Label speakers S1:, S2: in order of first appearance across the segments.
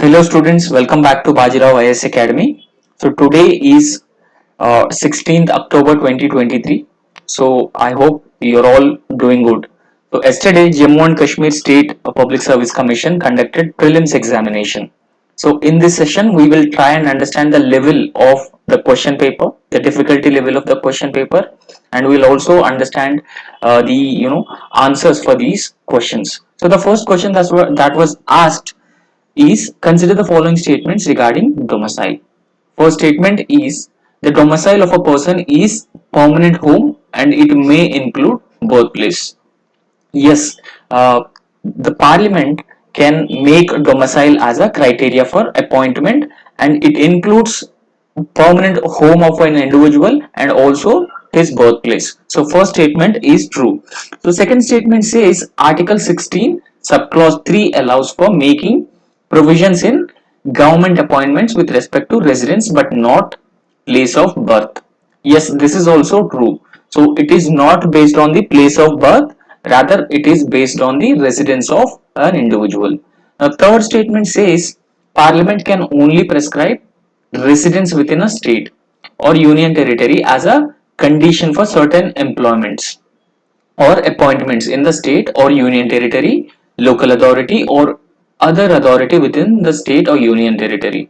S1: Hello students, welcome back to Bajirao IAS Academy. So today is 16th October 2023. So I hope you're all doing good. So yesterday Jammu and Kashmir State Public Service Commission conducted prelims examination. So in this session we will try and understand the level of the question paper, the difficulty level of the question paper, and we'll also understand the answers for these questions. So the first question that was asked is consider the following statements regarding domicile. First statement is the domicile of a person is permanent home and it may include birthplace. Yes, the parliament can make domicile as a criteria for appointment, and it includes permanent home of an individual and also his birthplace. So first statement is true. So second statement says article 16 subclause 3 allows for making provisions in government appointments with respect to residence but not place of birth. Yes, this is also true. So it is not based on the place of birth, rather it is based on the residence of an individual. Now third statement says parliament can only prescribe residence within a state or union territory as a condition for certain employments or appointments in the state or union territory, local authority or other authority within the state or union territory.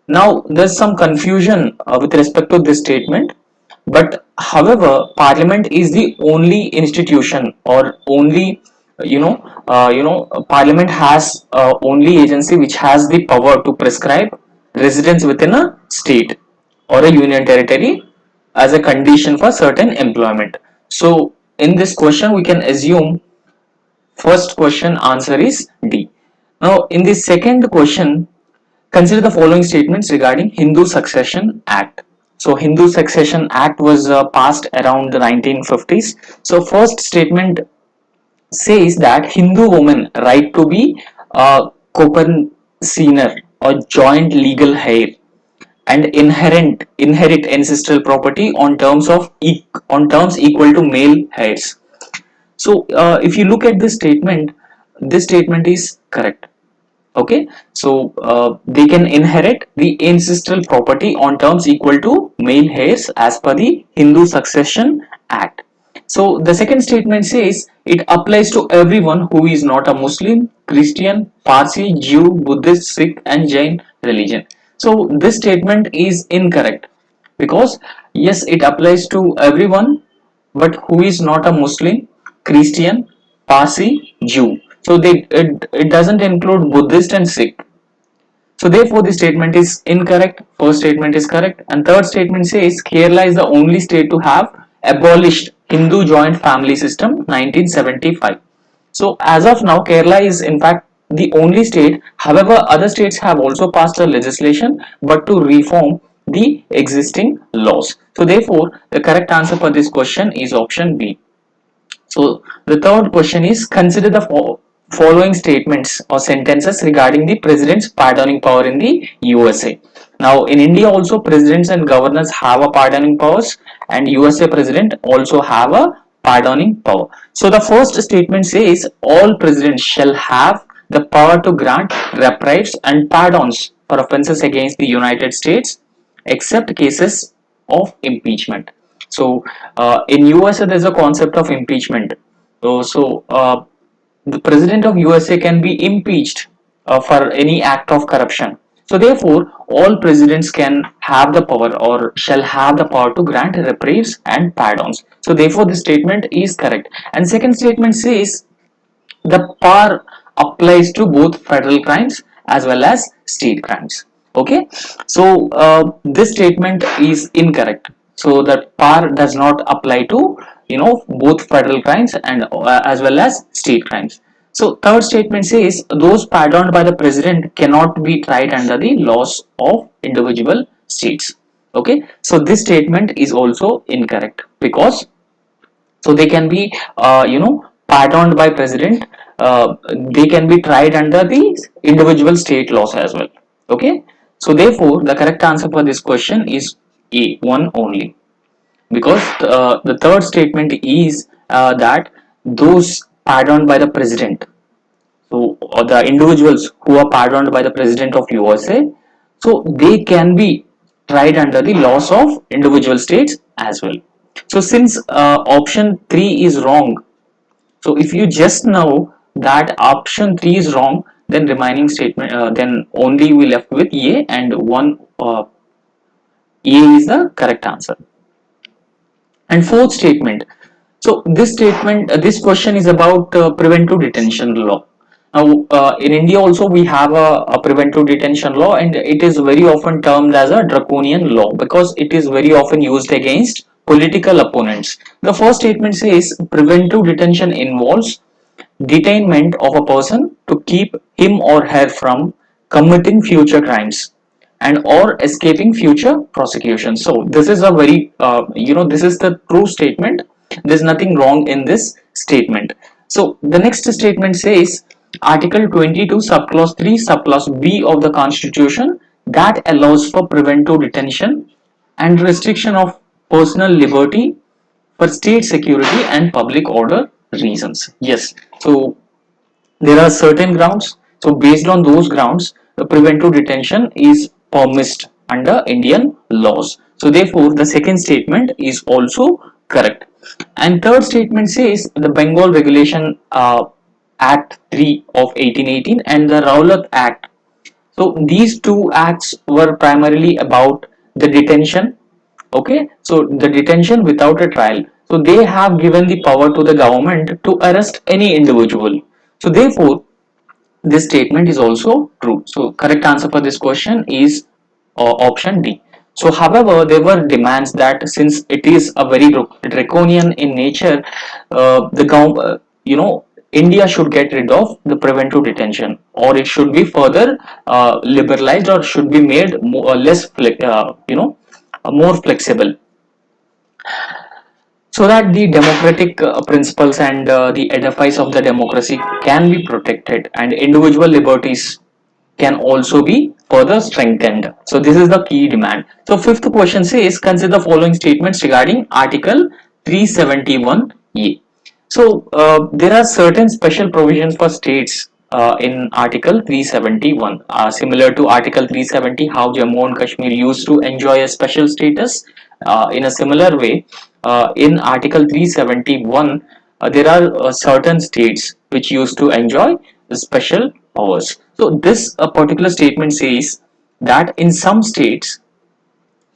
S1: Now, there's some confusion with respect to this statement, but however, Parliament is the only institution or only, Parliament has only agency which has the power to prescribe residence within a state or a union territory as a condition for certain employment. So, in this question, we can assume first question answer is D. Now, in the second question, consider the following statements regarding Hindu Succession Act. So Hindu Succession Act was passed around the 1950s. So first statement says that Hindu women right to be co-consigner or joint legal heir and inherit ancestral property on terms equal to male heirs. So if you look at this statement is correct. Okay, so they can inherit the ancestral property on terms equal to male heirs as per the Hindu Succession Act. So the second statement says it applies to everyone who is not a Muslim, Christian, Parsi, Jew, Buddhist, Sikh and Jain religion. So this statement is incorrect because yes, it applies to everyone but who is not a Muslim, Christian, Parsi, Jew. So it doesn't include Buddhist and Sikh. So therefore the statement is incorrect. First statement is correct. And third statement says Kerala is the only state to have abolished Hindu joint family system 1975. So as of now Kerala is in fact the only state. However, other states have also passed a legislation but to reform the existing laws. So therefore the correct answer for this question is option B. So the third question is consider the following statements or sentences regarding the president's pardoning power in the USA. Now in India also presidents and governors have a pardoning powers and USA president also have a pardoning power. So the first statement says all presidents shall have the power to grant reprieve and pardons for offences against the United States except cases of impeachment. So in USA, there's a concept of impeachment. So the president of USA can be impeached for any act of corruption. So therefore, all presidents can have the power or shall have the power to grant reprieves and pardons. So therefore, this statement is correct. And second statement says the power applies to both federal crimes as well as state crimes. Okay, so this statement is incorrect. So that power does not apply to both federal crimes and as well as state crimes. So third statement says those pardoned by the president cannot be tried under the laws of individual states. Okay, so this statement is also incorrect because so they can be pardoned by president, they can be tried under the individual state laws as well. Okay, so therefore the correct answer for this question is A, one only, because the third statement is that those pardoned by the president, so or the individuals who are pardoned by the President of USA, so they can be tried under the laws of individual states as well. So since option 3 is wrong, so if you just know that option 3 is wrong, then remaining statement, then only we left with A, and one A is the correct answer. And fourth statement. So this statement, this question is about preventive detention law. Now, in India also we have a preventive detention law, and it is very often termed as a draconian law because it is very often used against political opponents. The first statement says preventive detention involves detainment of a person to keep him or her from committing future crimes and or escaping future prosecution. So this is a very this is the true statement. There's nothing wrong in this statement. So the next statement says article 22 subclause 3 subclause B of the constitution that allows for preventive detention and restriction of personal liberty for state security and public order reasons. Yes, so there are certain grounds. So based on those grounds, the preventive detention is permitted under Indian laws. So therefore, the second statement is also correct. And third statement says the Bengal Regulation Act 3 of 1818 and the Rowlatt Act. So these two acts were primarily about the detention. Okay, so the detention without a trial. So they have given the power to the government to arrest any individual. So therefore, this statement is also true. So correct answer for this question is option D. So however, there were demands that since it is a very draconian in nature, the government, India should get rid of the preventive detention, or it should be further liberalized, or should be made more, less, more flexible, so that the democratic principles and the edifice of the democracy can be protected and individual liberties can also be further strengthened. So this is the key demand. So fifth question says consider the following statements regarding article 371A. So there are certain special provisions for states in article 371, similar to article 370, how Jammu and Kashmir used to enjoy a special status. In a similar way, in article 371, there are certain states which used to enjoy special powers. So this particular statement says that in some states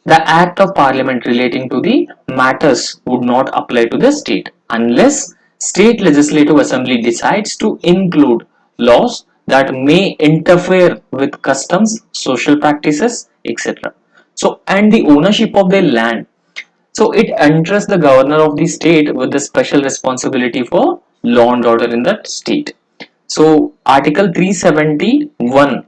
S1: the act of parliament relating to the matters would not apply to the state unless state legislative assembly decides to include laws that may interfere with customs, social practices, etc. So and the ownership of their land. So it entrusts the governor of the state with the special responsibility for law and order in that state. So article 371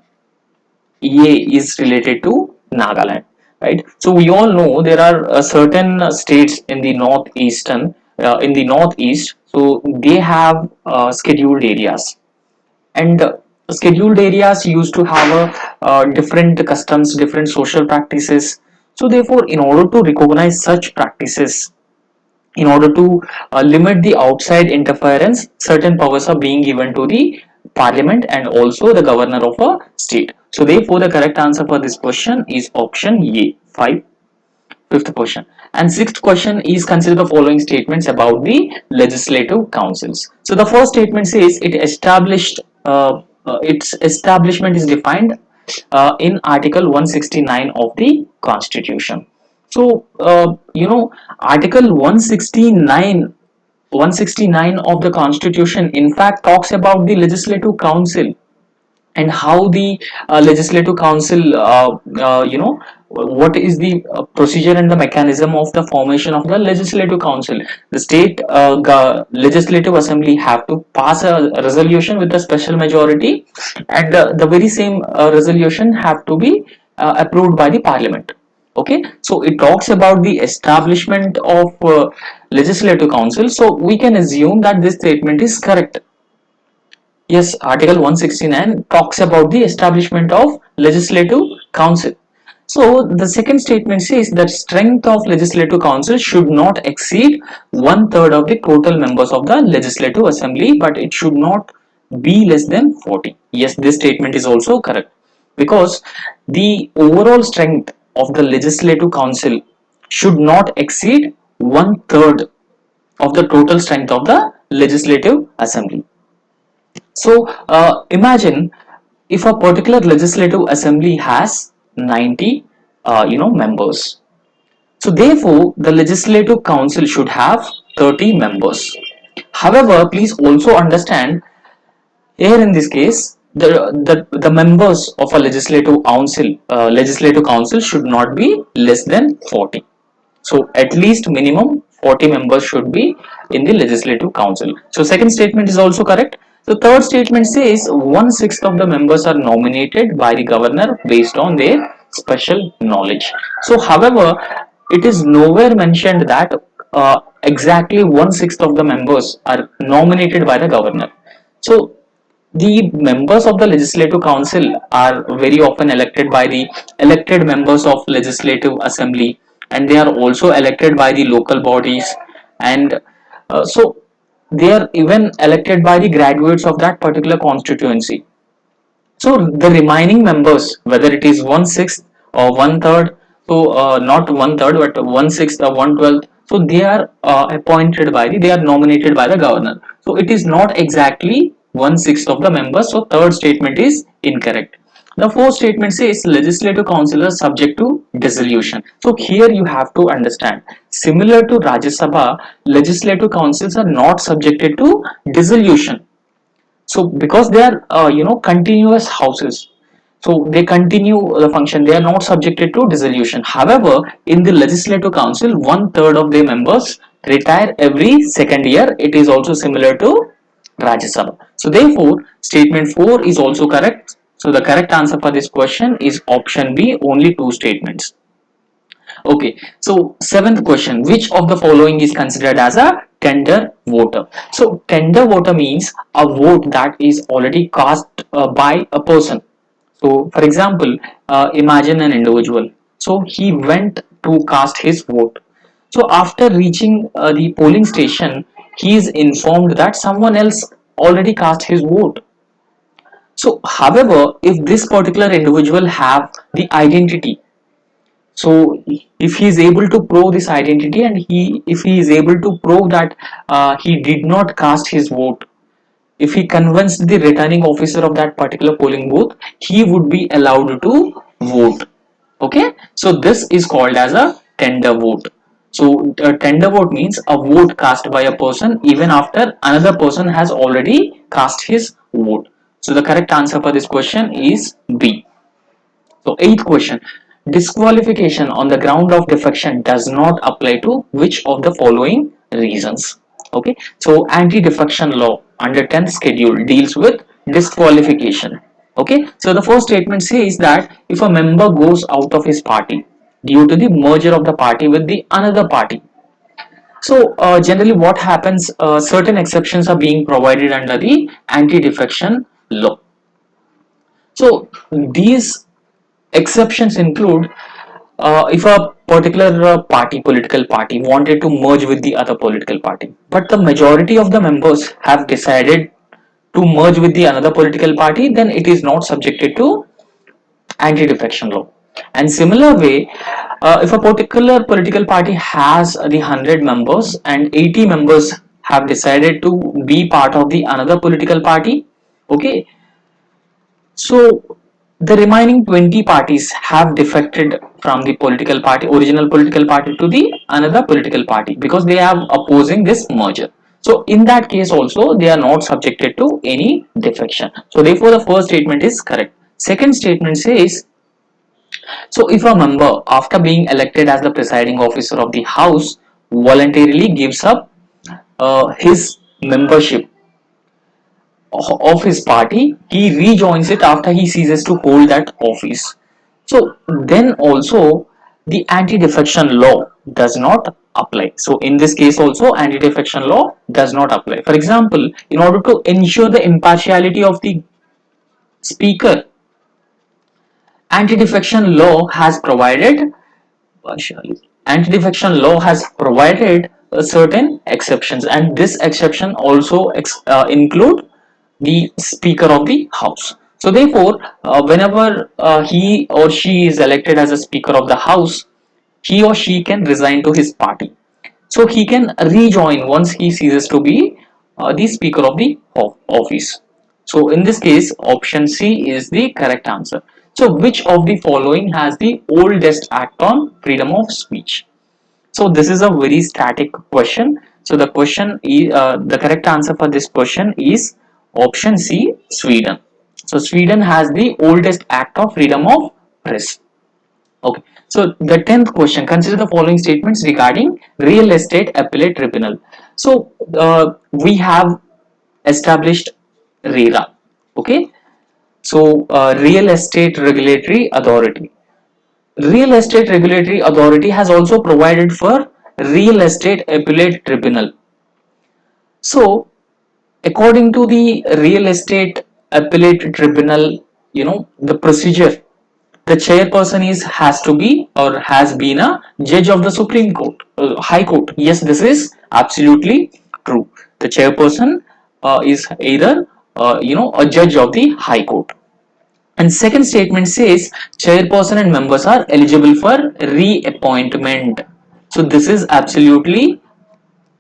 S1: EA is related to Nagaland, right? So we all know there are certain states in the northeast. So they have scheduled areas, and scheduled areas used to have different customs, different social practices. So therefore, in order to recognize such practices, in order to limit the outside interference, certain powers are being given to the parliament and also the governor of a state. So therefore, the correct answer for this question is option A, 5. Fifth question. And sixth question is consider the following statements about the legislative councils. So the first statement says its establishment is defined in article 169 of the constitution. So article 169 of the constitution in fact talks about the legislative council and how the legislative council what is the procedure and the mechanism of the formation of the legislative council. The state legislative assembly have to pass a resolution with a special majority, and the very same resolution have to be approved by the parliament. Okay, so it talks about the establishment of legislative council, so we can assume that this statement is correct. Yes, Article 169 talks about the establishment of legislative council. So the second statement says that strength of legislative council should not exceed one third of the total members of the legislative assembly, but it should not be less than 40. Yes, this statement is also correct, because the overall strength of the legislative council should not exceed one third of the total strength of the legislative assembly. So imagine if a particular legislative assembly has 90 members. So therefore the legislative council should have 30 members. However, please also understand here in this case, the members of a legislative council should not be less than 40. So at least minimum 40 members should be in the legislative council. So second statement is also correct. The third statement says 1/6 of the members are nominated by the governor based on their special knowledge. So however, it is nowhere mentioned that exactly 1/6 of the members are nominated by the governor. So the members of the legislative council are very often elected by the elected members of legislative assembly, and they are also elected by the local bodies, and so they are even elected by the graduates of that particular constituency. So the remaining members, whether it is 1/6 or 1/3, so not 1/3 but 1/6 or 1/12, so they are appointed by they are nominated by the governor. So it is not exactly 1/6 of the members. So third statement is incorrect. The fourth statement says legislative council is subject to dissolution. So here you have to understand, similar to Rajya Sabha, legislative councils are not subjected to dissolution. So because they are continuous houses, so they continue the function, they are not subjected to dissolution. However, in the legislative council, one third of their members retire every second year. It is also similar to Rajya Sabha. So therefore statement 4 is also correct. So the correct answer for this question is option B, only two statements. Okay, so seventh question, which of the following is considered as a tender voter? So tender voter means a vote that is already cast by a person. So for example, imagine an individual. So he went to cast his vote. So after reaching the polling station, he is informed that someone else already cast his vote. So however, if this particular individual have the identity, so if he is able to prove this identity, and if he is able to prove that he did not cast his vote, if he convinced the returning officer of that particular polling booth, he would be allowed to vote. Okay, so this is called as a tender vote. So a tender vote means a vote cast by a person even after another person has already cast his vote. So the correct answer for this question is B. So eighth question, disqualification on the ground of defection does not apply to which of the following reasons? Okay, so anti-defection law under 10th schedule deals with disqualification. Okay, so the first statement says that if a member goes out of his party due to the merger of the party with the another party. So generally what happens, certain exceptions are being provided under the anti-defection law. So these exceptions include if a particular political party wanted to merge with the other political party, but the majority of the members have decided to merge with the another political party, then it is not subjected to anti-defection law. And similar way, if a particular political party has the 100 members and 80 members have decided to be part of the another political party, okay, so the remaining 20 parties have defected from the original political party to the another political party because they are opposing this merger. So in that case also they are not subjected to any defection. So therefore the first statement is correct. Second statement says, so if a member after being elected as the presiding officer of the house voluntarily gives up his membership of his party, he rejoins it after he ceases to hold that office. So then also the anti-defection law does not apply. So in this case also anti-defection law does not apply. For example, in order to ensure the impartiality of the speaker, anti-defection law has provided anti-defection law has provided certain exceptions, and this exception also include the Speaker of the House. So therefore, whenever he or she is elected as a Speaker of the House, he or she can resign to his party. So he can rejoin once he ceases to be the Speaker of the office. So in this case, option C is the correct answer. So which of the following has the oldest act on freedom of speech? So this is a very static question. So the question is, the correct answer for this question is option C, Sweden. So Sweden has the oldest act of freedom of press. Okay. So the 10th question, consider the following statements regarding real estate appellate tribunal. So we have established RERA. Okay. So real estate regulatory authority. Real estate regulatory authority has also provided for real estate appellate tribunal. So according to the real estate appellate tribunal, the procedure, the chairperson has to be or has been a judge of the Supreme Court, High Court. Yes, this is absolutely true. The chairperson is either a judge of the High Court. And second statement says chairperson and members are eligible for reappointment. So this is absolutely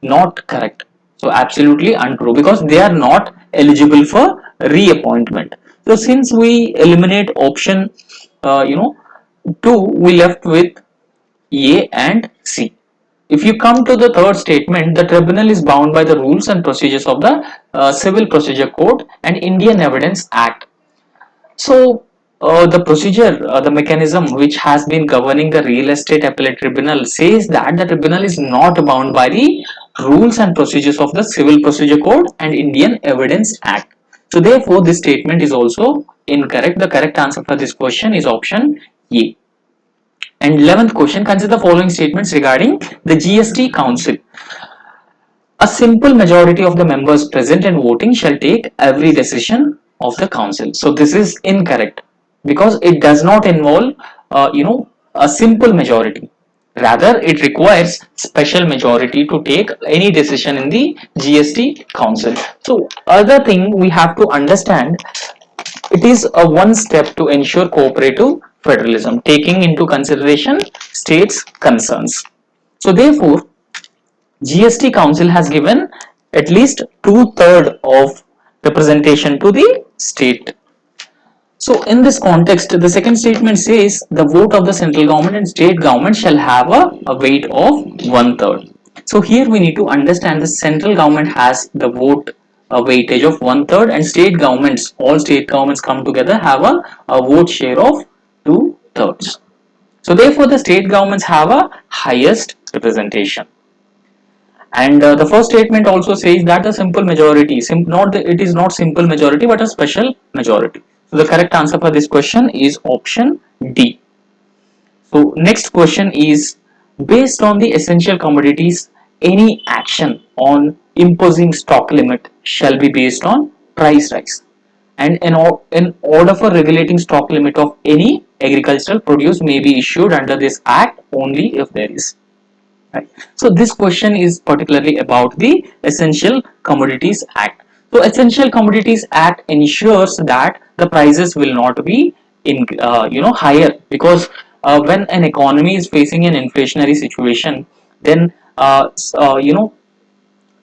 S1: not correct. So absolutely untrue, because they are not eligible for reappointment. So since we eliminate option, uh, you know, 2, we left with A and C. If you come to the third statement, the tribunal is bound by the rules and procedures of the Civil Procedure Code and Indian Evidence Act. So, the procedure, the mechanism which has been governing the real estate appellate tribunal says that the tribunal is not bound by the rules and procedures of the Civil Procedure Code and Indian Evidence Act. So, therefore, this statement is also incorrect. The correct answer for this question is option A. And 11th question, consider the following statements regarding the GST Council. A simple majority of the members present and voting shall take every decision of the council. So this is incorrect, because it does not involve, a simple majority. Rather, it requires special majority to take any decision in the GST council. So other thing we have to understand, it is a one step to ensure cooperative federalism, taking into consideration states' concerns. So therefore, GST Council has given at least two-thirds of representation to the state. So in this context, the second statement says the vote of the central government and state government shall have a weight of one-third. So here we need to understand the central government has the vote a weightage of one-third, and state governments, all state governments come together, have a vote share of two-thirds. So therefore the state governments have a highest representation. And the first statement also says that a simple majority, it is not simple majority but a special majority. So the correct answer for this question is option D. So next question is, based on the essential commodities, any action on imposing stock limit shall be based on price rise. And in order for regulating stock limit of any agricultural produce may be issued under this act only if there is. Right. So this question is particularly about the Essential Commodities Act. So Essential Commodities Act ensures that the prices will not be higher, because when an economy is facing an inflationary situation, then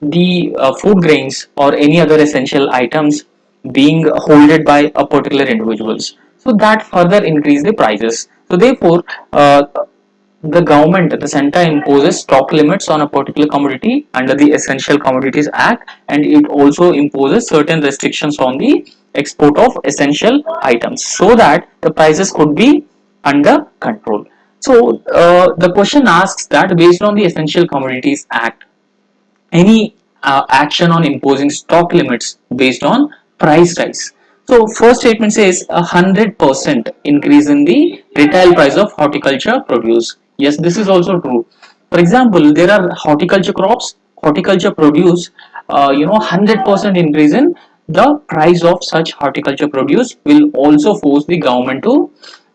S1: the food grains or any other essential items being holded by a particular individuals, so that further increase the prices. So therefore, the government, the center, imposes stock limits on a particular commodity under the Essential Commodities Act, and it also imposes certain restrictions on the export of essential items so that the prices could be under control. So the question asks that based on the Essential Commodities Act, any action on imposing stock limits based on price rise. So first statement says 100% increase in the retail price of horticulture produce. Yes, this is also true. For example, there are horticulture crops, horticulture produce, 100% increase in the price of such horticulture produce will also force the government to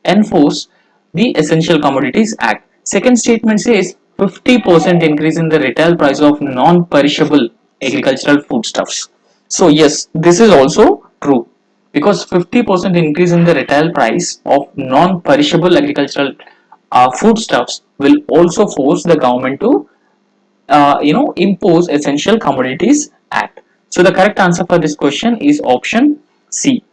S1: enforce the Essential Commodities Act. Second statement says 50% increase in the retail price of non-perishable agricultural foodstuffs. So yes, this is also true because 50% increase in the retail price of non-perishable agricultural foodstuffs will also force the government to impose Essential Commodities Act. So the correct answer for this question is option C.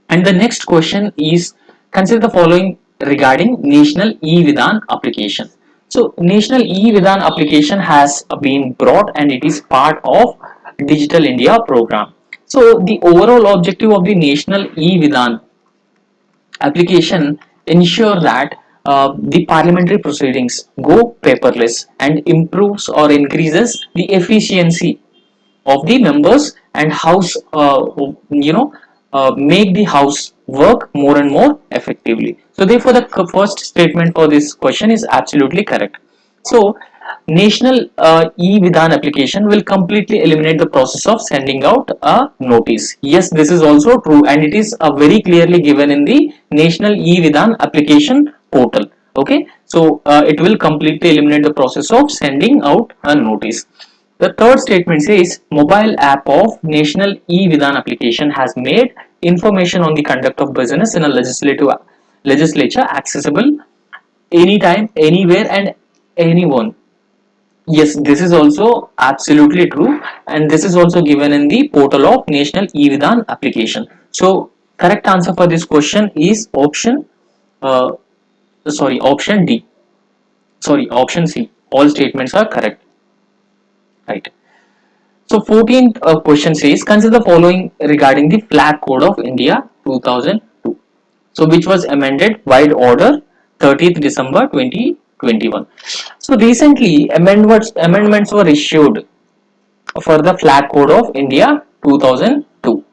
S1: And the next question is, consider the following regarding National E-Vidhan application. So National E-Vidhan application has been brought and it is part of Digital India program. So the overall objective of the National E-Vidhan application ensure that the parliamentary proceedings go paperless and improves or increases the efficiency of the members and house make the house work more and more effectively. So therefore the first statement for this question is absolutely correct. So national e-vidhan application will completely eliminate the process of sending out a notice. Yes, this is also true and it is very clearly given in the national e-vidhan application portal. Okay, so it will completely eliminate the process of sending out a notice. The third statement says mobile app of National E-Vidhan application has made information on the conduct of business in a legislature accessible anytime, anywhere, and anyone. Yes, this is also absolutely true, and this is also given in the portal of National E-Vidhan application. So, correct answer for this question is uh, option D. Sorry, option C. All statements are correct, right? So 14th question says, consider the following regarding the Flag Code of India 2002. So which was amended wide order 30th December 2021. So recently amendments were issued for the Flag Code of India 2002.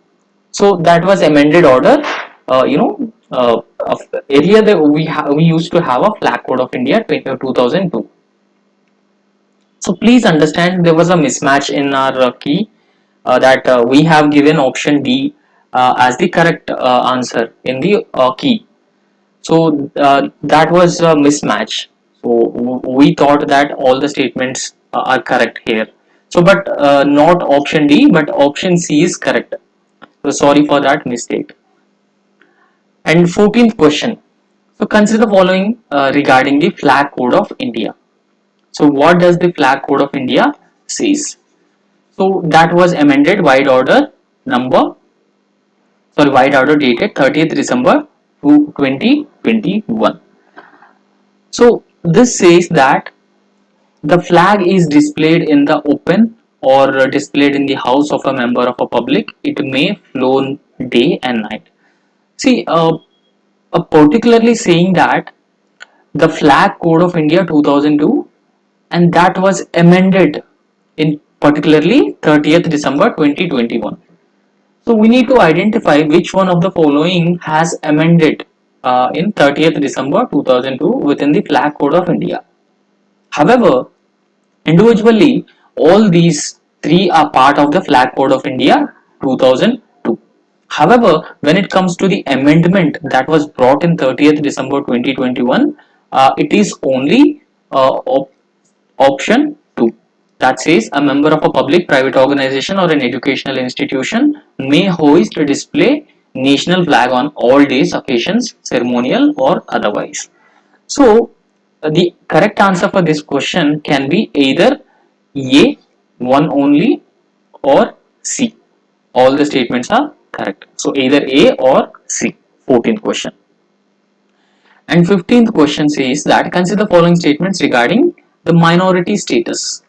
S1: So that was amended order. Earlier we used to have a Flag Code of India 2002. So please understand there was a mismatch in our key that we have given option D as the correct answer in the key. So that was a mismatch. So we thought that all the statements are correct here. So but not option D, but option C is correct. So sorry for that mistake. And 14th question. So consider the following regarding the Flag Code of India. So what does the Flag Code of India says? So that was amended number wide order dated 30th December 2021. So this says that the flag is displayed in the open or displayed in the house of a member of a public. It may flown day and night. See, particularly saying that the Flag Code of India 2002 and that was amended in particularly 30th December 2021. So we need to identify which one of the following has amended in 30th December 2002 within the Flag Code of India. However, individually, all these three are part of the Flag Code of India 2002. However, when it comes to the amendment that was brought in 30th December 2021, it is only option 2 that says a member of a public, private organization or an educational institution may hoist or display national flag on all days, occasions, ceremonial or otherwise. So the correct answer for this question can be either A, one only, or C. All the statements are correct. So either A or C. 14th question. And 15th question says that consider the following statements regarding the minority status.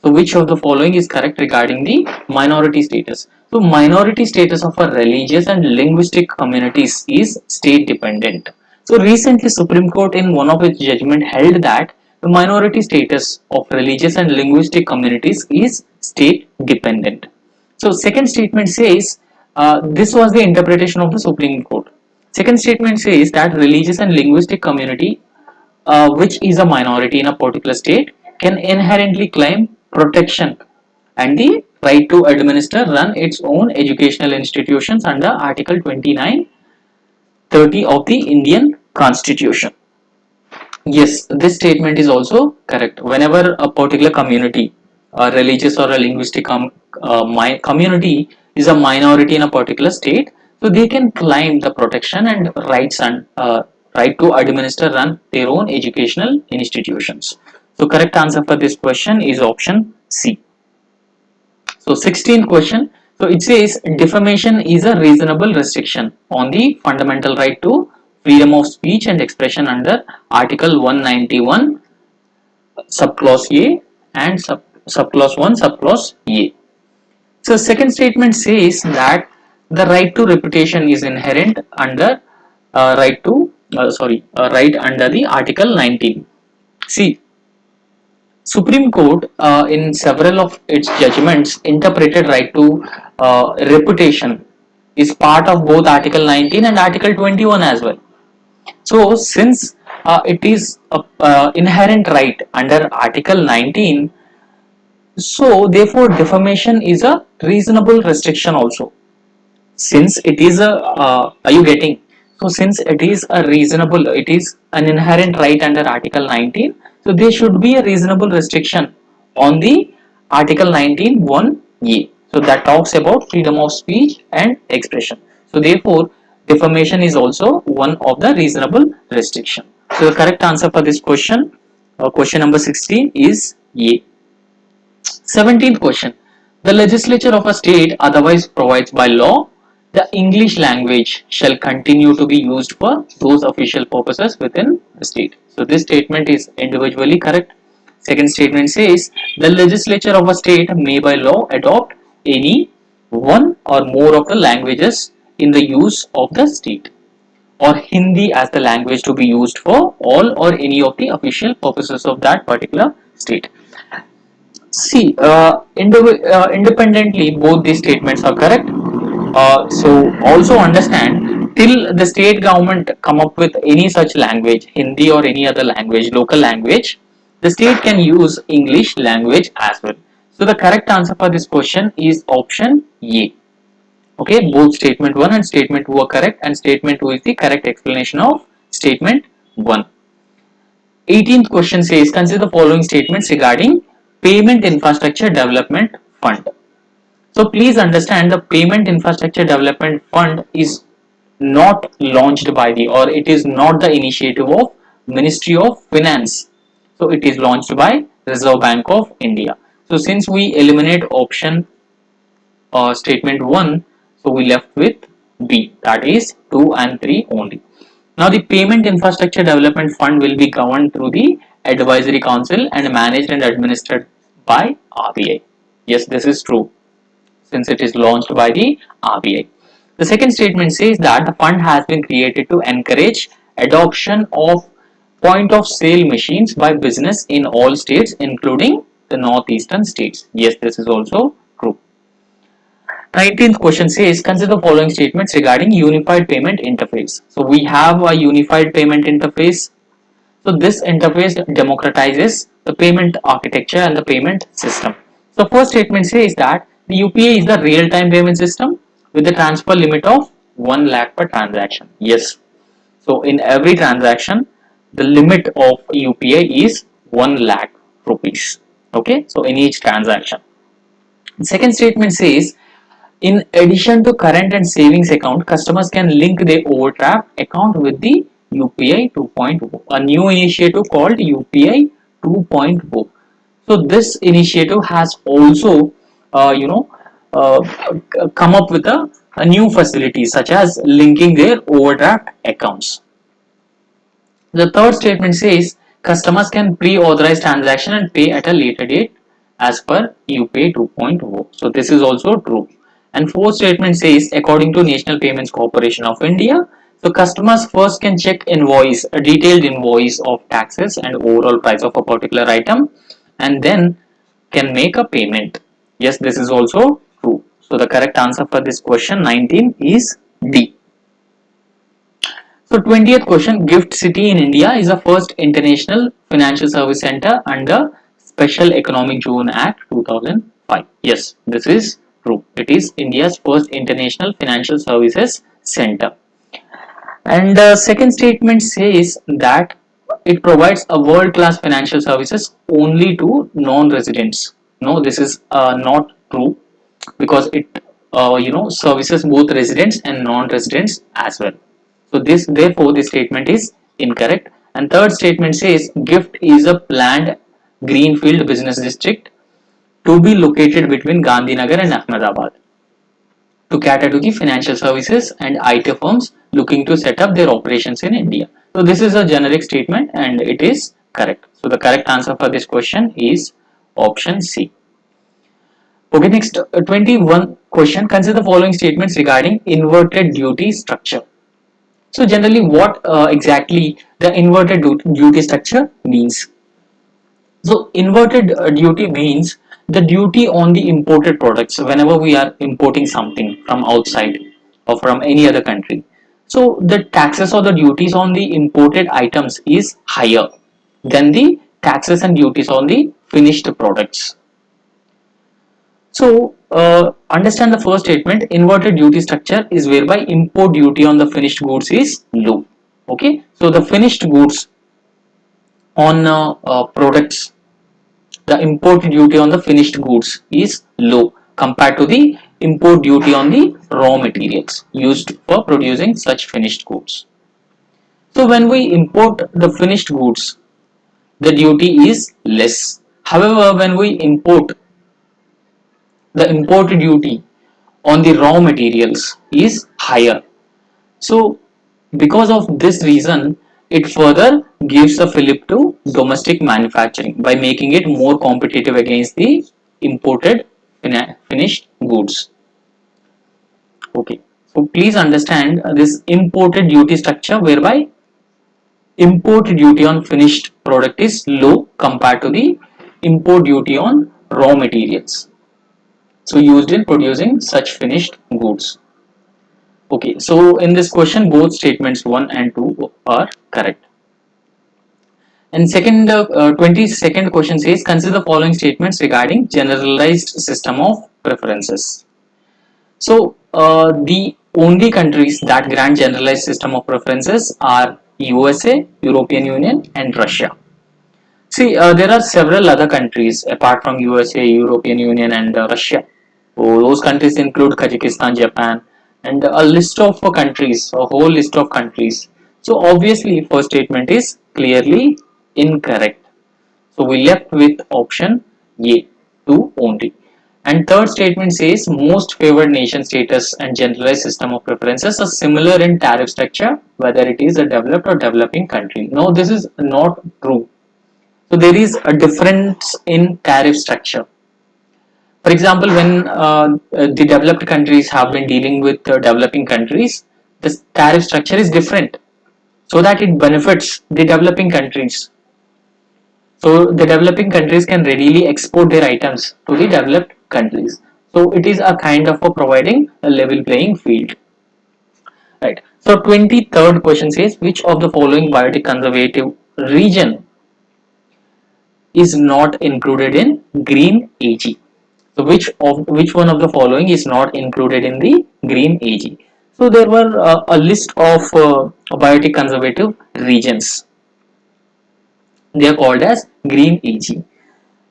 S1: So which of the following is correct regarding the minority status? So minority status of a religious and linguistic communities is state dependent. So recently Supreme Court in one of its judgment held that the minority status of religious and linguistic communities is state dependent. So second statement says this was the interpretation of the Supreme Court. Second statement says that religious and linguistic community which is a minority in a particular state can inherently claim protection and the right to administer run its own educational institutions under article 29(30) of the Indian Constitution. Yes, this statement is also correct. Whenever a particular community a religious or a linguistic community is a minority in a particular state, so they can claim the protection and rights and right to administer run their own educational institutions. So correct answer for this question is option C. So 16th question. So it says defamation is a reasonable restriction on the fundamental right to freedom of speech and expression under Article 191 subclause A and subclause 1 subclause A. So second statement says that the right to reputation is inherent under right under the Article 19. See, Supreme Court in several of its judgments interpreted right to reputation is part of both Article 19 and Article 21 as well. So since it is a inherent right under Article 19, so therefore defamation is a reasonable restriction also. Since it is a are you getting? So since it is a reasonable, it is an inherent right under Article 19, so there should be a reasonable restriction on the Article 19 1A. So that talks about freedom of speech and expression. So therefore defamation is also one of the reasonable restriction. So the correct answer for this question, question number 16, is A. 17th question. The legislature of a state otherwise provides by law the English language shall continue to be used for those official purposes within the state. So this statement is individually correct. Second statement says the legislature of a state may by law adopt any one or more of the languages in the use of the state, or Hindi as the language to be used for all or any of the official purposes of that particular state. See, independently, both these statements are correct. So also understand, till the state government come up with any such language, Hindi or any other language, local language, the state can use English language as well. So the correct answer for this question is option A. Okay, both statement 1 and statement 2 are correct, and statement 2 is the correct explanation of statement 1. 18th question says consider the following statements regarding Payment Infrastructure Development Fund. So please understand, the Payment Infrastructure Development Fund is not launched by the, or it is not the initiative of Ministry of Finance. So it is launched by Reserve Bank of India. So since we eliminate option statement 1, so we left with B, that is 2 and 3 only. Now the Payment Infrastructure Development Fund will be governed through the Advisory Council and managed and administered by RBI. Yes, this is true, since it is launched by the RBI. The second statement says that the fund has been created to encourage adoption of point of sale machines by business in all states, including the northeastern states. Yes, this is also true. 19th question says consider the following statements regarding unified payment interface. So we have a unified payment interface. So this interface democratizes the payment architecture and the payment system. So first statement says that the UPI is the real-time payment system with the transfer limit of 1 lakh per transaction. Yes. So in every transaction, the limit of UPI is 1 lakh rupees. Okay. So in each transaction. The second statement says in addition to current and savings account, customers can link their overdraft account with the UPI 2.0, a new initiative called UPI 2.0. So this initiative has also, uh, come up with a new facility such as linking their overdraft accounts. The third statement says customers can pre-authorize transaction and pay at a later date as per UPI 2.0. So this is also true. And fourth statement says according to National Payments Corporation of India, so customers first can check invoice, a detailed invoice of taxes and overall price of a particular item, and then can make a payment. Yes, this is also true. So the correct answer for this question 19 is D. So 20th question, Gift City in India is the first international financial service center under Special Economic Zone Act 2005. Yes, this is true. It is India's first international financial services center. And the second statement says that it provides a world-class financial services only to non-residents. No, this is not true, because it services both residents and non-residents as well. So this, therefore, this statement is incorrect. And third statement says GIFT is a planned greenfield business district to be located between Gandhinagar and Ahmedabad to cater to the financial services and IT firms looking to set up their operations in India. So this is a generic statement and it is correct. So the correct answer for this question is option C. Okay, next 21 question. Consider the following statements regarding inverted duty structure. So generally what exactly the inverted duty structure means. So inverted duty means the duty on the imported products whenever we are importing something from outside or from any other country. So the taxes or the duties on the imported items is higher than the taxes and duties on the finished products. So understand the first statement. Inverted duty structure is whereby import duty on the finished goods is low. Okay, so the finished goods on products, the import duty on the finished goods is low compared to the import duty on the raw materials used for producing such finished goods. So when we import the finished goods, the duty is less. However, when we import, the import duty on the raw materials is higher. So because of this reason, it further gives a fillip to domestic manufacturing by making it more competitive against the imported finished goods. Okay, so please understand this imported duty structure whereby import duty on finished product is low compared to the import duty on raw materials, so used in producing such finished goods. Okay, so in this question, both statements 1 and 2 are correct. And second, 22nd question says, consider the following statements regarding generalized system of preferences. So, the only countries that grant generalized system of preferences are USA, European Union, and Russia. See, there are several other countries apart from USA, European Union, and Russia. So those countries include Kazakhstan, Japan, and a list of countries, a whole list of countries. So obviously, first statement is clearly incorrect. So we left with option A, 2 only. And third statement says most favored nation status and generalized system of preferences are similar in tariff structure, whether it is a developed or developing country. No, this is not true. So there is a difference in tariff structure. For example, when the developed countries have been dealing with developing countries, the tariff structure is different so that it benefits the developing countries. So the developing countries can readily export their items to the developed countries. So it is a kind of a providing a level playing field. Right. So 23rd question says which of the following biotic conservative region is not included in green AG. So which one of the following is not included in the green AG? So there were a list of biotic conservative regions. They are called as green AG.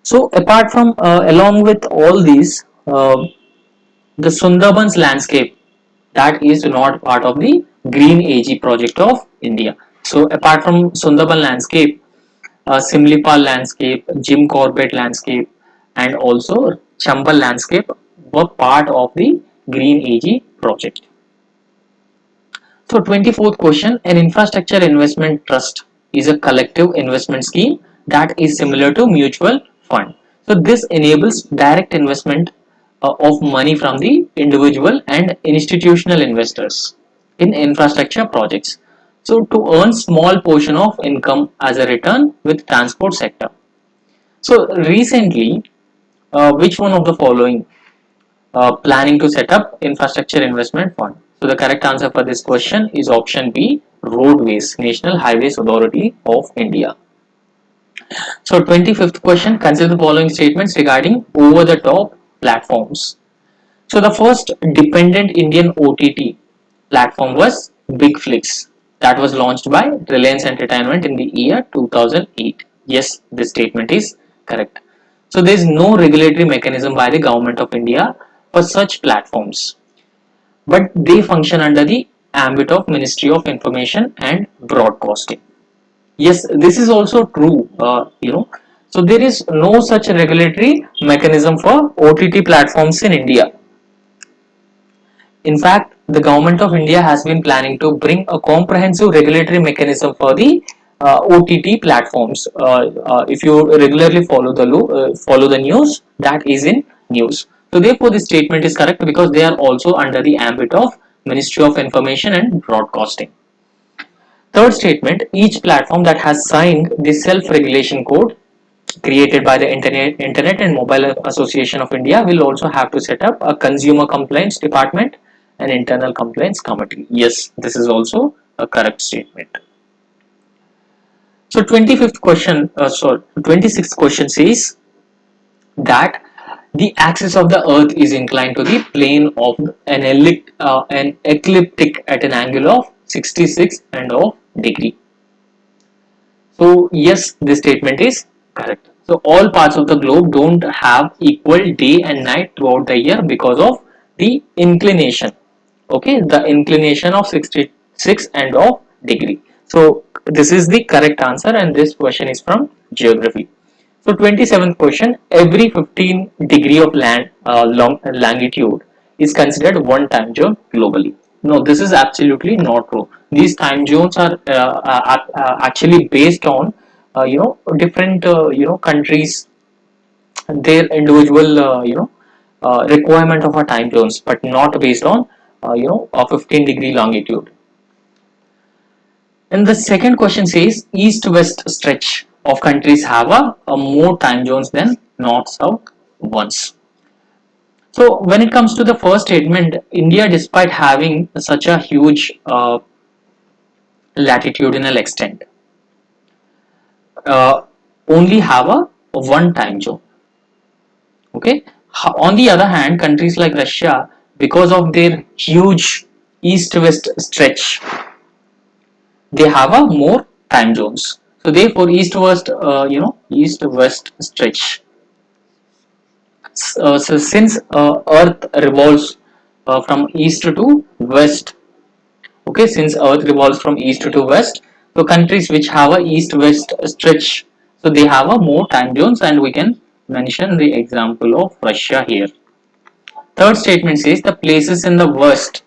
S1: So apart from along with all these, the Sundarbans landscape, that is not part of the green AG project of India. So apart from Sundarban landscape, Simlipal landscape, Jim Corbett landscape, and also Chambal landscape were part of the Green AG project. So 24th question, an infrastructure investment trust is a collective investment scheme that is similar to mutual fund. So this enables direct investment of money from the individual and institutional investors in infrastructure projects. So to earn small portion of income as a return with transport sector. So recently, which one of the following planning to set up infrastructure investment fund? So the correct answer for this question is option B, roadways, National Highways Authority of India. So 25th question, consider the following statements regarding over the top platforms. So the first dependent Indian OTT platform was Bigflix, that was launched by Reliance Entertainment in the year 2008. Yes, this statement is correct. So there is no regulatory mechanism by the government of India for such platforms, but they function under the ambit of Ministry of Information and Broadcasting. Yes, this is also true. So there is no such regulatory mechanism for OTT platforms in India. In fact, the government of India has been planning to bring a comprehensive regulatory mechanism for the OTT platforms. If you regularly follow the news, that is in news. So therefore, this statement is correct because they are also under the ambit of Ministry of Information and Broadcasting. Third statement: each platform that has signed the self-regulation code created by the Internet and Mobile Association of India will also have to set up a consumer complaints department and internal complaints committee. Yes, this is also a correct statement. So 26th question says that the axis of the earth is inclined to the plane of an ecliptic at an angle of 66 and of degree. So yes, this statement is correct. So all parts of the globe don't have equal day and night throughout the year because of the inclination. Okay, the inclination of 66 and of degree. So this is the correct answer, and this question is from geography. So 27th question: every 15 degree of longitude is considered one time zone globally. No, this is absolutely not true. These time zones are actually based on different countries, their individual requirement of a time zones, but not based on a 15-degree longitude. And the second question says east-west stretch of countries have a more time zones than north-south ones. So when it comes to the first statement, India, despite having such a huge latitudinal extent, uh, only have a one time zone. Okay. On the other hand, countries like Russia, because of their huge east-west stretch, they have a more time zones. So therefore, east-west stretch. So since Earth revolves from east to west, okay, since Earth revolves from east to west, so countries which have a east-west stretch, so they have a more time zones, and we can mention the example of Russia here. Third statement says the places in the west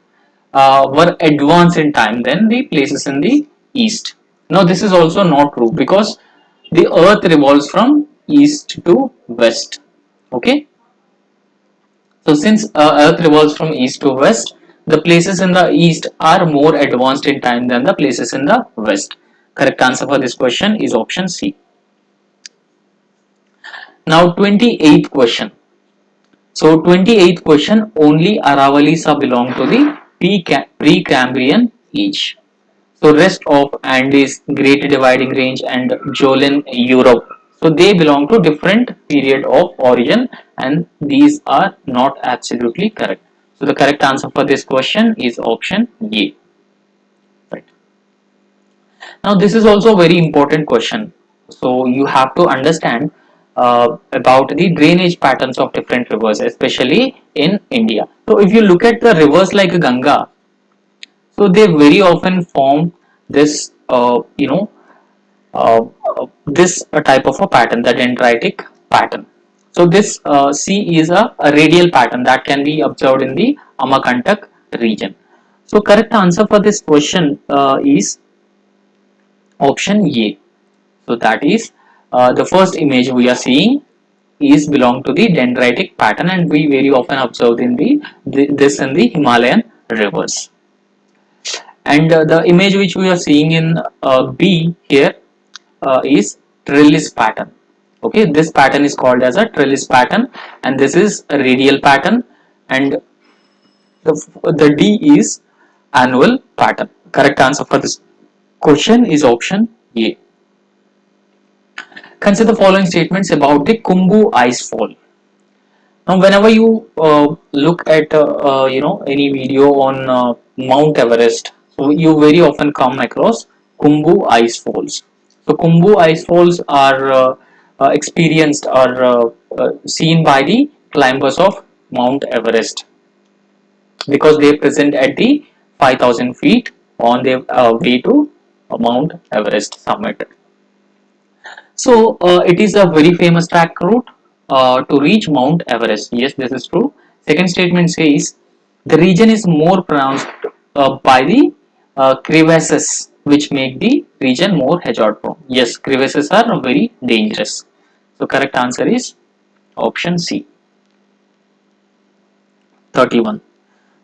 S1: were advanced in time than the places in the east. Now this is also not true because the earth revolves from east to west. Okay, so since earth revolves from east to west, the places in the east are more advanced in time than the places in the west. Correct answer for this question is option C. Now 28th question. So 28th question, only Aravalis belong to the Precambrian age. So rest of Andes, Great Dividing Range and Jolin Europe. So they belong to different period of origin, and these are not absolutely correct. So the correct answer for this question is option A. Right. Now this is also a very important question. So you have to understand about the drainage patterns of different rivers, especially in India. So if you look at the rivers like Ganga, so they very often form this this type of a pattern, the dendritic pattern. So this C is a radial pattern that can be observed in the Amakantak region. So correct answer for this question is option A. So that is the first image we are seeing is belong to the dendritic pattern, and we very often observed in this in the Himalayan rivers. And the image which we are seeing in B here is trellis pattern. Okay, this pattern is called as a trellis pattern, and this is a radial pattern, and the D is annual pattern. Correct answer for this question is option A. Consider the following statements about the Khumbu ice fall. Now, whenever you look at any video on Mount Everest, so you very often come across Khumbu ice falls. So Khumbu ice falls are experienced or seen by the climbers of Mount Everest, because they present at the 5,000 feet on their way to Mount Everest summit. So it is a very famous track route to reach Mount Everest. Yes, this is true. Second statement says the region is more pronounced by the crevasses, which make the region more hazard prone. Yes, crevasses are very dangerous. So correct answer is option C. 31.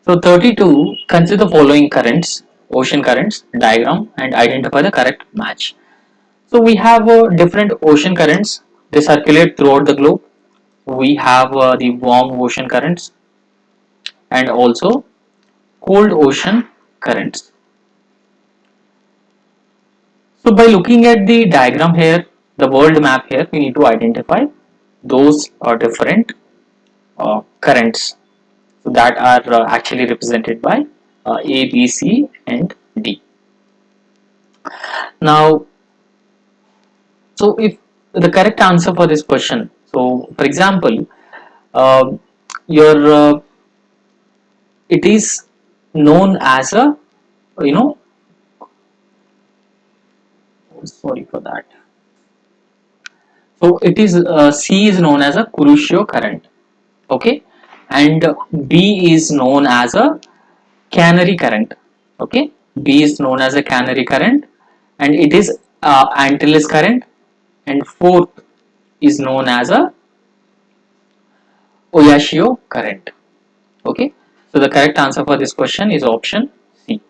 S1: So 32, consider the following currents, ocean currents diagram, and identify the correct match. So we have different ocean currents. They circulate throughout the globe. We have the warm ocean currents and also cold ocean currents. So by looking at the diagram here, the world map here, we need to identify those different currents, so that are actually represented by A, B, C and D. Now, so if the correct answer for this question, so for example, uh, your it is known as a, you know, sorry for that. So it is C is known as a Kuroshio current, okay, and B is known as a Canary current, okay. B is known as a Canary current, and it is Antilles current, and fourth is known as a Oyashio current, okay. So the correct answer for this question is option C.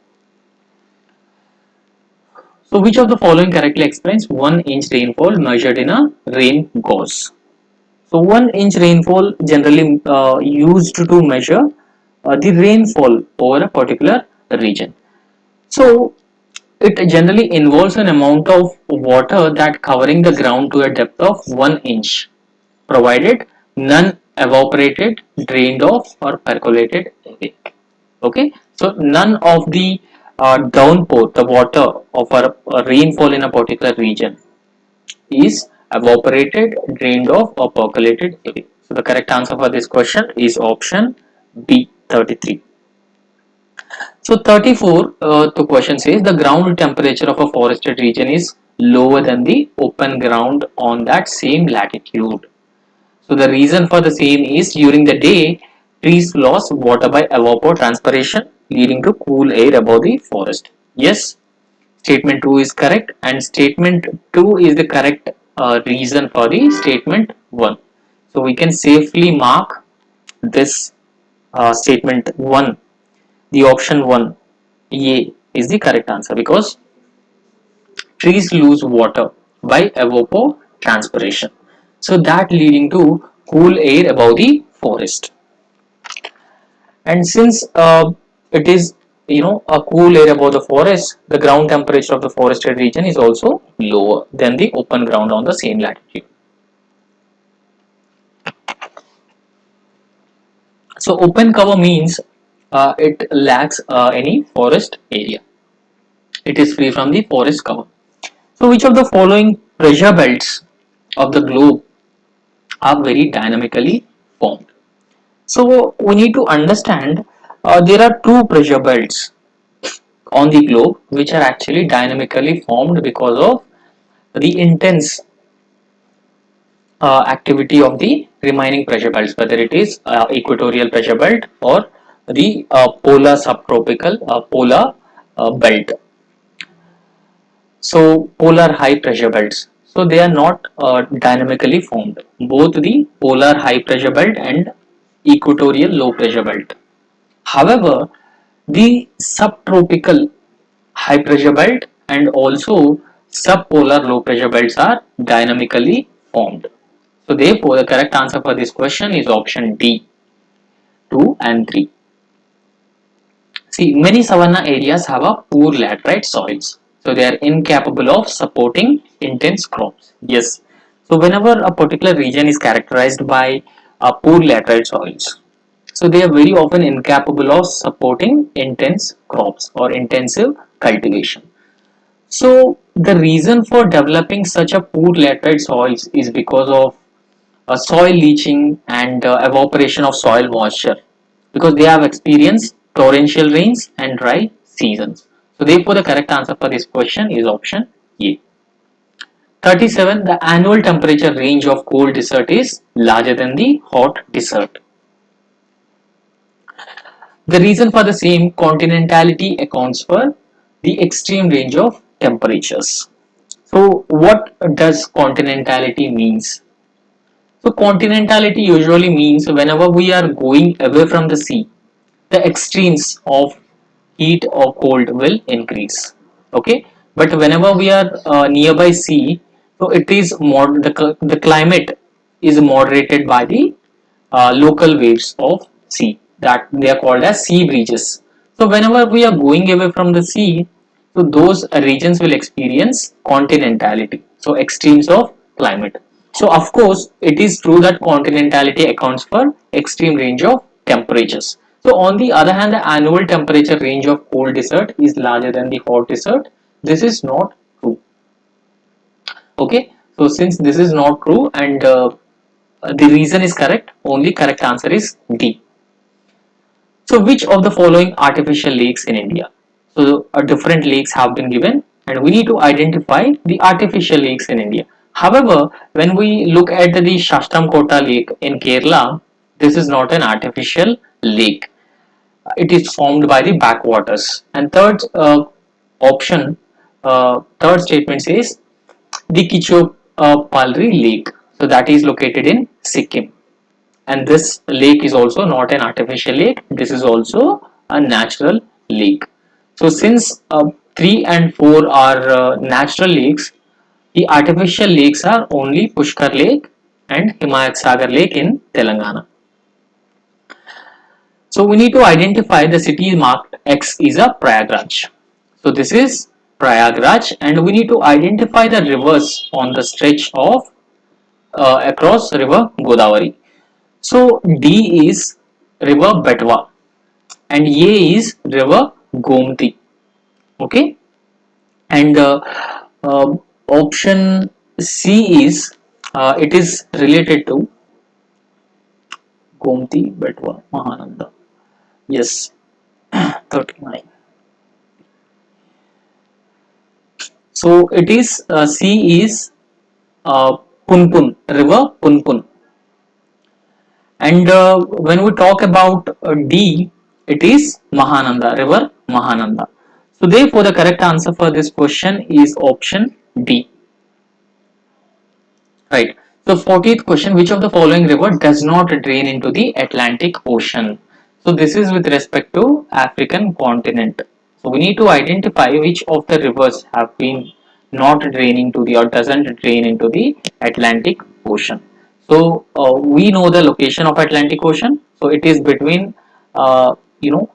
S1: So which of the following correctly explains 1 inch rainfall measured in a rain gauge? So 1 inch rainfall generally used to measure the rainfall over a particular region. So it generally involves an amount of water that covering the ground to a depth of 1 inch, provided none evaporated, drained off, or percolated away. Okay, so none of the downpour, the water of a rainfall in a particular region, is evaporated, drained off, or percolated away. So the correct answer for this question is option B, 33. So 34, the question says the ground temperature of a forested region is lower than the open ground on that same latitude. So the reason for the same is during the day, trees lose water by evapotranspiration, leading to cool air above the forest. Yes, statement 2 is correct, and statement 2 is the correct reason for the statement 1. So we can safely mark this statement 1, the option 1 A is the correct answer, because trees lose water by evapotranspiration. So that leading to cool air above the forest. And since it is, a cool air above the forest, the ground temperature of the forested region is also lower than the open ground on the same latitude. So open cover means it lacks any forest area. It is free from the forest cover. So which of the following pressure belts of the globe are very dynamically formed? So we need to understand there are two pressure belts on the globe which are actually dynamically formed because of the intense activity of the remaining pressure belts, whether it is equatorial pressure belt or the polar subtropical polar belt. So polar high pressure belts. So they are not dynamically formed. Both the polar high pressure belt and equatorial low pressure belt. However, the subtropical high pressure belt and also subpolar low pressure belts are dynamically formed. So therefore, the correct answer for this question is option D, 2 and 3. See, many savanna areas have a poor laterite soils. So they are incapable of supporting intense crops. Yes. So whenever a particular region is characterized by a poor laterite soils, so they are very often incapable of supporting intense crops or intensive cultivation. So the reason for developing such a poor laterite soils is because of soil leaching and evaporation of soil moisture, because they have experienced torrential rains and dry seasons. So therefore the correct answer for this question is option A. 37. The annual temperature range of cold desert is larger than the hot desert. The reason for the same, continentality accounts for the extreme range of temperatures. So what does continentality means? So continentality usually means whenever we are going away from the sea, the extremes of heat or cold will increase. Okay, but whenever we are nearby sea, so it is more the climate is moderated by the local waves of sea, that they are called as sea breezes. So whenever we are going away from the sea, so those regions will experience continentality, so extremes of climate. So of course it is true that continentality accounts for extreme range of temperatures. So on the other hand, the annual temperature range of cold desert is larger than the hot desert. This is not true. Okay, so since this is not true and the reason is correct, only correct answer is D. So which of the following artificial lakes in India? So different lakes have been given and we need to identify the artificial lakes in India. However, when we look at the Shastamkota lake in Kerala, this is not an artificial lake. It is formed by the backwaters. And third statement says the Kichopalri lake. So that is located in Sikkim. And this lake is also not an artificial lake, this is also a natural lake. So since 3 and 4 are natural lakes, the artificial lakes are only Pushkar Lake and Himayat Sagar Lake in Telangana. So we need to identify the city marked X is a Prayagraj. So this is Prayagraj, and we need to identify the rivers on the stretch of across river Godavari. So D is river Betwa and A is river Gomti. Okay, and option C is it is related to Gomti, Betwa, Mahananda. Yes, 39. So it is C is Punpun, river Punpun. And when we talk about D, it is Mahananda, river Mahananda. So therefore, the correct answer for this question is option D. Right. So 40th question, which of the following river does not drain into the Atlantic Ocean? So this is with respect to African continent. So we need to identify which of the rivers have been not draining to the or doesn't drain into the Atlantic Ocean. So we know the location of Atlantic Ocean. So it is between you know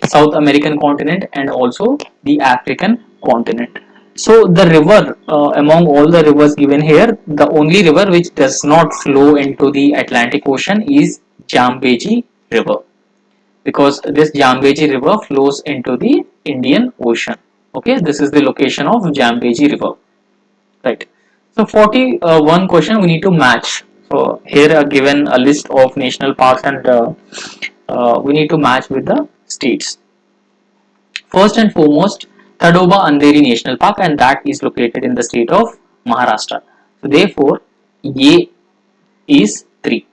S1: South American continent and also the African continent. So the river among all the rivers given here, the only river which does not flow into the Atlantic Ocean is Jambeji River, because this Jambeji River flows into the Indian Ocean. Okay, this is the location of Jambeji River. Right. So 41 question we need to match. So here are given a list of national parks and we need to match with the states. First and foremost, Tadoba Andheri National Park, and that is located in the state of Maharashtra. So therefore, A is 3.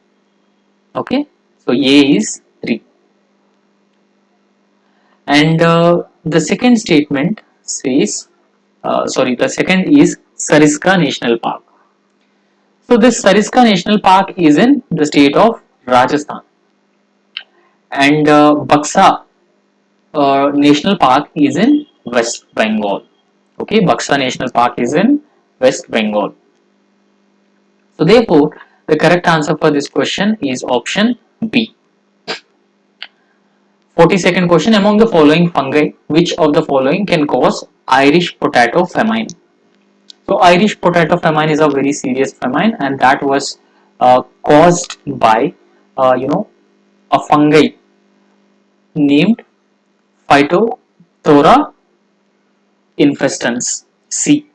S1: Okay, so A is 3. And the second statement says, the second is Sariska National Park. So this Sariska National Park is in the state of Rajasthan, and Baksa National Park is in West Bengal. Okay, Baksa National Park is in West Bengal. So therefore, the correct answer for this question is option B. 42nd question, among the following fungi, which of the following can cause Irish potato famine? So Irish potato famine is a very serious famine, and that was caused by a fungi named Phytophthora infestans C.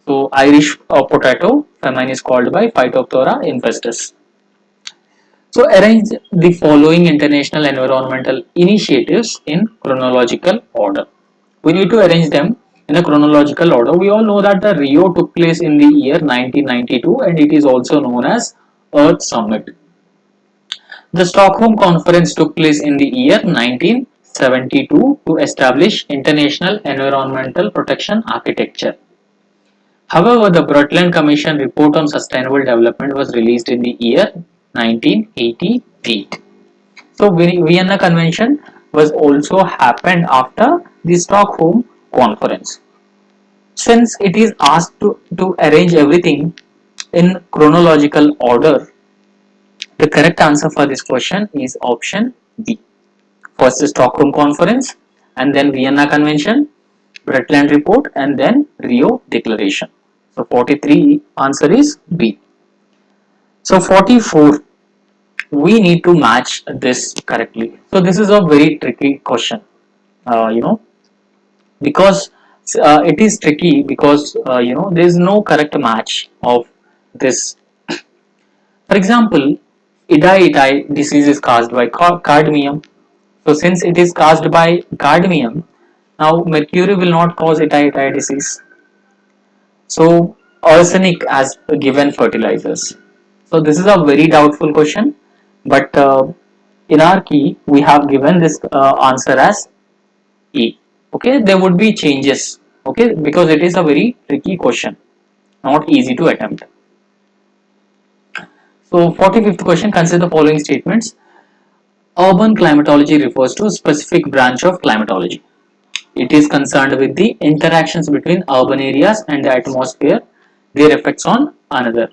S1: So Irish potato famine is called by Phytophthora infestus. So arrange the following international environmental initiatives in chronological order. We need to arrange them in a chronological order. We all know that the Rio took place in the year 1992 and it is also known as Earth Summit. The Stockholm Conference took place in the year 1972 to establish international environmental protection architecture. However, the Brundtland Commission report on sustainable development was released in the year 1988. So Vienna Convention was also happened after the Stockholm Conference. Since it is asked to arrange everything in chronological order, the correct answer for this question is option B. First the Stockholm Conference, and then Vienna Convention, Brundtland Report, and then Rio Declaration. So 43 answer is B. So 44, we need to match this correctly. So this is a very tricky question, you know, because it is tricky because there is no correct match of this. For example, Itai disease is caused by cadmium. So since it is caused by cadmium, now mercury will not cause Itai disease. So arsenic as given fertilizers. So this is a very doubtful question, but in our key we have given this answer as E. Okay, there would be changes. Okay, because it is a very tricky question, not easy to attempt. So 45th question, consider the following statements. Urban climatology refers to a specific branch of climatology. It is concerned with the interactions between urban areas and the atmosphere, their effects on another,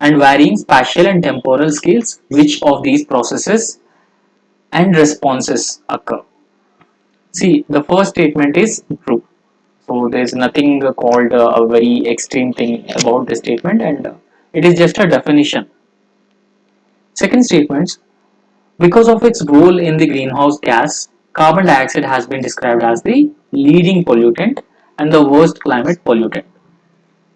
S1: and varying spatial and temporal scales which of these processes and responses occur. See, the first statement is true. So there is nothing called a very extreme thing about this statement, and it is just a definition. Second statement, because of its role in the greenhouse gas, carbon dioxide has been described as the leading pollutant and the worst climate pollutant.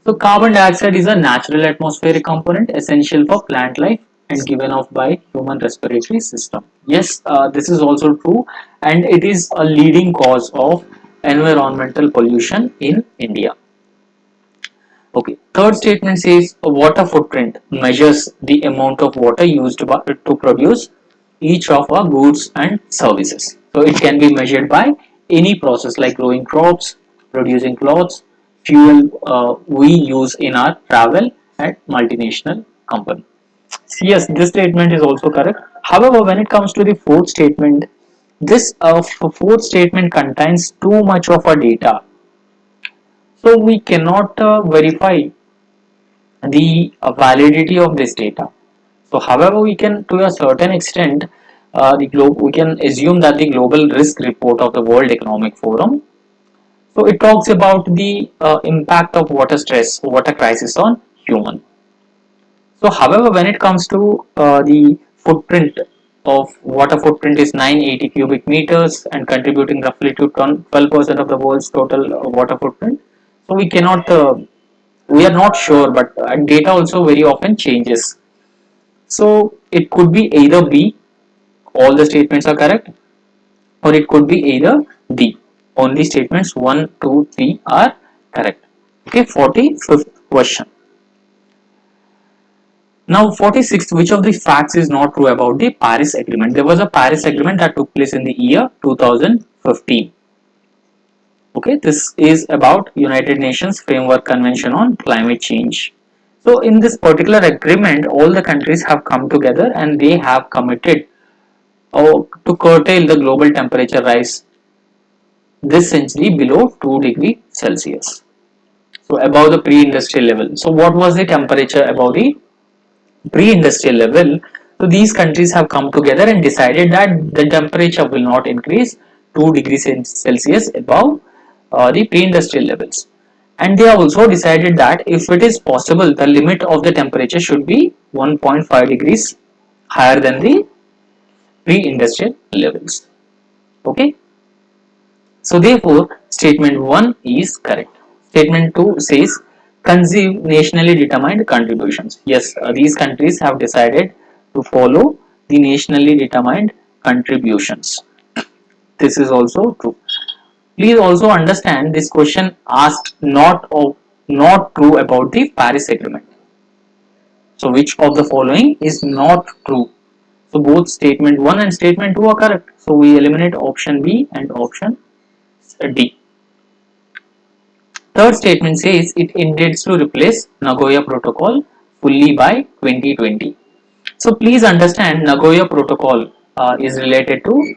S1: So carbon dioxide is a natural atmospheric component essential for plant life and given off by human respiratory system. Yes, this is also true, and it is a leading cause of environmental pollution in India. Okay. Third statement says a water footprint measures the amount of water used to produce each of our goods and services. So it can be measured by any process like growing crops, producing clothes, fuel we use in our travel and multinational company. So yes, this statement is also correct. However, when it comes to the fourth statement, this fourth statement contains too much of a data. So we cannot verify the validity of this data. So, however, we can, to a certain extent, we can assume that the global risk report of the World Economic Forum. So, it talks about the impact of water stress, water crisis on human. So, however, when it comes to the footprint of water footprint is 980 cubic meters and contributing roughly to 12% of the world's total water footprint. So, we are not sure, but data also very often changes. So it could be either B, all the statements are correct, or it could be either D, only statements 1, 2, 3 are correct. Okay, 45th question. Now 46th, which of the facts is not true about the Paris Agreement? There was a Paris Agreement that took place in the year 2015. Okay, this is about United Nations Framework Convention on Climate Change. So in this particular agreement, all the countries have come together and they have committed to curtail the global temperature rise this century below 2 degrees Celsius. So above the pre-industrial level. So what was the temperature above the pre-industrial level? So these countries have come together and decided that the temperature will not increase 2 degrees Celsius above the pre-industrial levels. And they have also decided that if it is possible, the limit of the temperature should be 1.5 degrees higher than the pre-industrial levels. Okay. So therefore, statement 1 is correct. Statement 2 says conceive nationally determined contributions. Yes, these countries have decided to follow the nationally determined contributions. This is also true. Please also understand this question asked not true about the Paris Agreement. So which of the following is not true? So both statement 1 and statement 2 are correct. So we eliminate option B and option D. Third statement says it intends to replace Nagoya Protocol fully by 2020. So please understand Nagoya Protocol is related to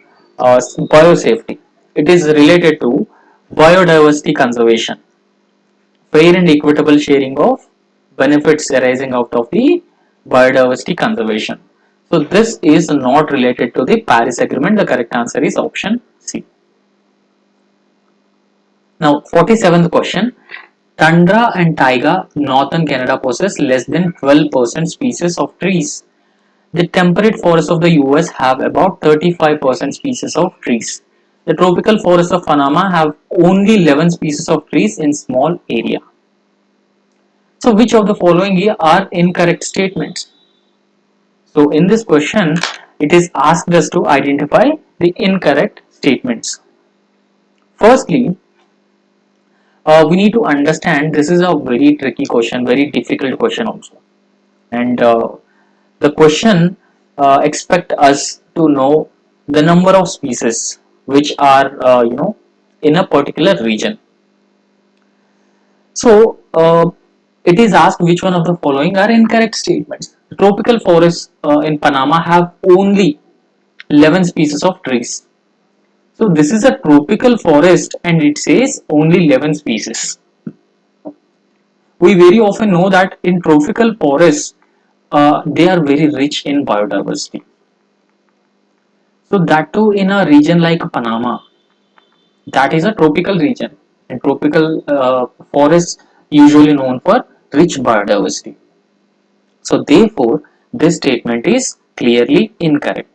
S1: biosafety. It is related to biodiversity conservation, fair and equitable sharing of benefits arising out of the biodiversity conservation. So this is not related to the Paris Agreement. The correct answer is option C. Now 47th question. Tundra and taiga northern Canada possess less than 12% species of trees. The temperate forests of the US have about 35% species of trees. The tropical forests of Panama have only 11 species of trees in small area. So which of the following are incorrect statements? So in this question, it is asked us to identify the incorrect statements. Firstly, we need to understand this is a very tricky question, very difficult question also. And the question expect us to know the number of species which are in a particular region. So it is asked which one of the following are incorrect statements. The tropical forests in Panama have only 11 species of trees. So this is a tropical forest and it says only 11 species. We very often know that in tropical forests they are very rich in biodiversity. So that too in a region like Panama, that is a tropical region, and tropical forests usually known for rich biodiversity. So therefore, this statement is clearly incorrect.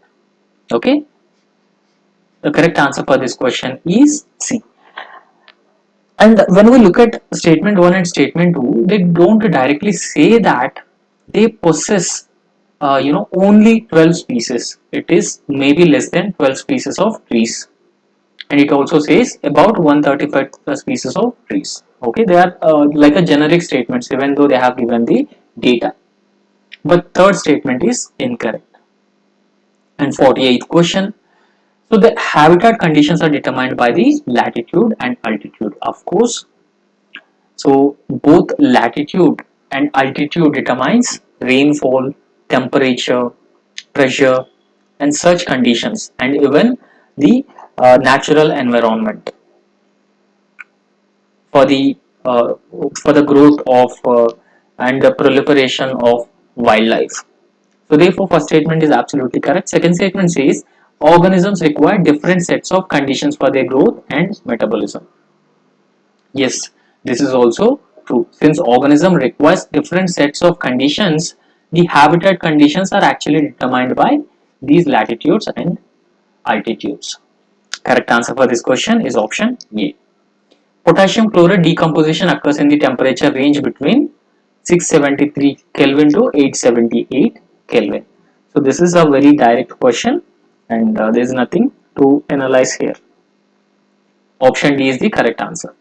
S1: Okay, the correct answer for this question is C. And when we look at statement 1 and statement 2, they don't directly say that they possess only 12 species. It is maybe less than 12 species of trees. And it also says about 135 species of trees. Okay, they are like a generic statements even though they have given the data. But third statement is incorrect. And 48th question. So the habitat conditions are determined by the latitude and altitude. Of course, so both latitude and altitude determines rainfall, temperature, pressure, and such conditions, and even the natural environment for the uh, for the growth of and the proliferation of wildlife. So therefore, first statement is absolutely correct. Second statement says organisms require different sets of conditions for their growth and metabolism. Yes, this is also true. Since organism requires different sets of conditions, the habitat conditions are actually determined by these latitudes and altitudes. Correct answer for this question is option A. Potassium chloride decomposition occurs in the temperature range between 673 Kelvin to 878 Kelvin. So this is a very direct question and there is nothing to analyze here. Option D is the correct answer.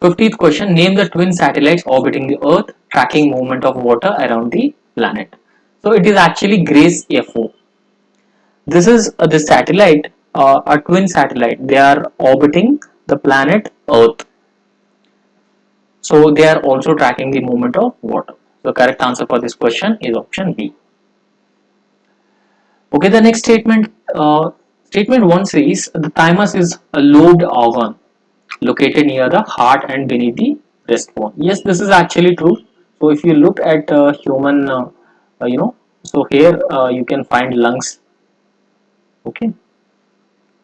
S1: 50th question. Name the twin satellites orbiting the Earth tracking movement of water around the planet. So it is actually GRACE FO. This is the satellite, a twin satellite. They are orbiting the planet Earth. So they are also tracking the movement of water. The correct answer for this question is option B. Okay, the next statement. Statement 1 says the thymus is a lobed organ located near the heart and beneath the breastbone. Yes, this is actually true. So if you look at human, so here you can find lungs. Okay,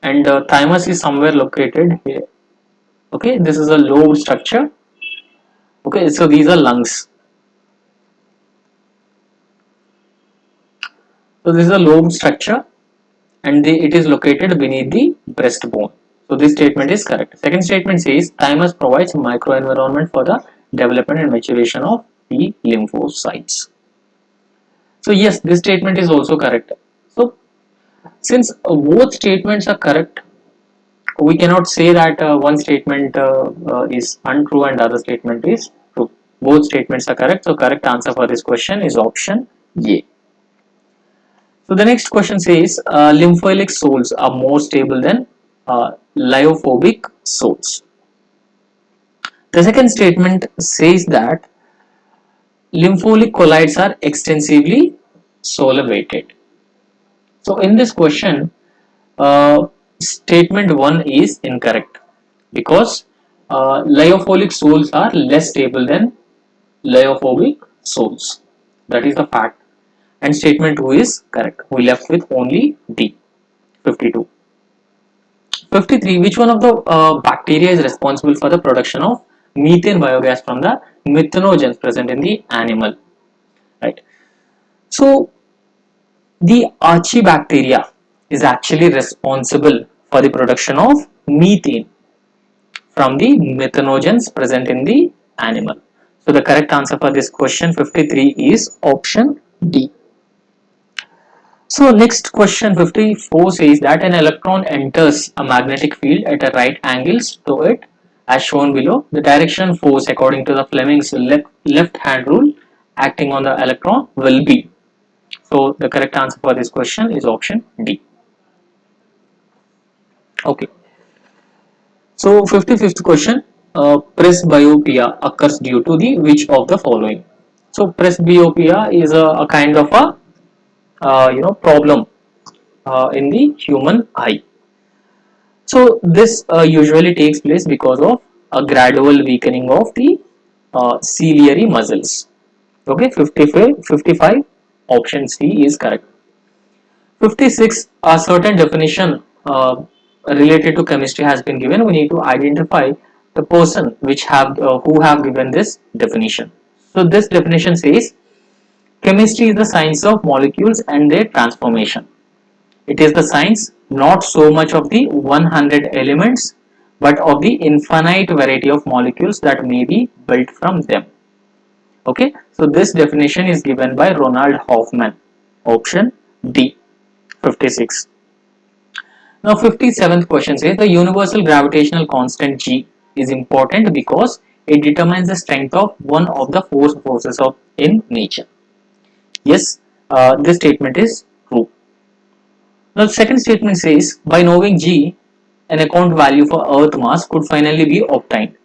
S1: and thymus is somewhere located here. Okay, this is a lobe structure. Okay, so these are lungs. So this is a lobe structure and it is located beneath the breastbone. So this statement is correct. Second statement says thymus provides microenvironment for the development and maturation of the lymphocytes. So yes, this statement is also correct. So since both statements are correct, we cannot say that one statement is untrue and the other statement is true. Both statements are correct. So correct answer for this question is option A. So the next question says lymphophilic souls are more stable than lyophobic souls. The second statement says that lymphophilic colloids are extensively solvated. So in this question, statement 1 is incorrect because lyophilic souls are less stable than lyophobic souls. That is the fact. And statement 2 is correct. We left with only D. 52. 53. Which one of the bacteria is responsible for the production of methane biogas from the methanogens present in the animal? Right. So the archibacteria is actually responsible for the production of methane from the methanogens present in the animal. So the correct answer for this question 53 is option D. So next question 54 says that an electron enters a magnetic field at a right angles to it as shown below. The direction force according to the Fleming's left hand rule acting on the electron will be. So the correct answer for this question is option D. Okay. So 55th question, presbyopia occurs due to the which of the following? So presbyopia is a kind of a problem in the human eye. So this usually takes place because of a gradual weakening of the ciliary muscles. Okay, 55 option C is correct. 56, a certain definition related to chemistry has been given. We need to identify the person which have who have given this definition. So this definition says chemistry is the science of molecules and their transformation. It is the science not so much of the 100 elements but of the infinite variety of molecules that may be built from them. Okay, so this definition is given by Ronald Hoffman. Option D. 56. Now 57th question says the universal gravitational constant G is important because it determines the strength of one of the four forces of in nature. Yes, this statement is true. Now the second statement says by knowing G, an account value for Earth mass could finally be obtained.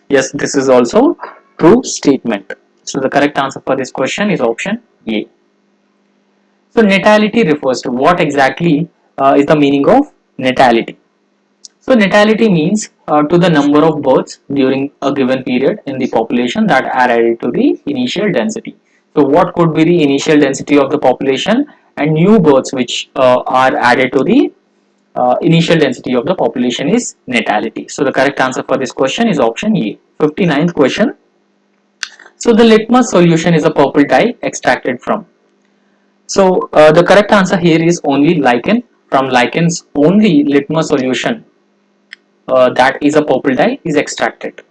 S1: Yes, this is also true statement. So the correct answer for this question is option A. So natality refers to what exactly is the meaning of natality? So natality means to the number of births during a given period in the population that are added to the initial density. So what could be the initial density of the population and new births which are added to the initial density of the population is natality. So the correct answer for this question is option A. 59th question. So the litmus solution is a purple dye extracted from. So the correct answer here is only lichen. From lichens only litmus solution that is a purple dye is extracted.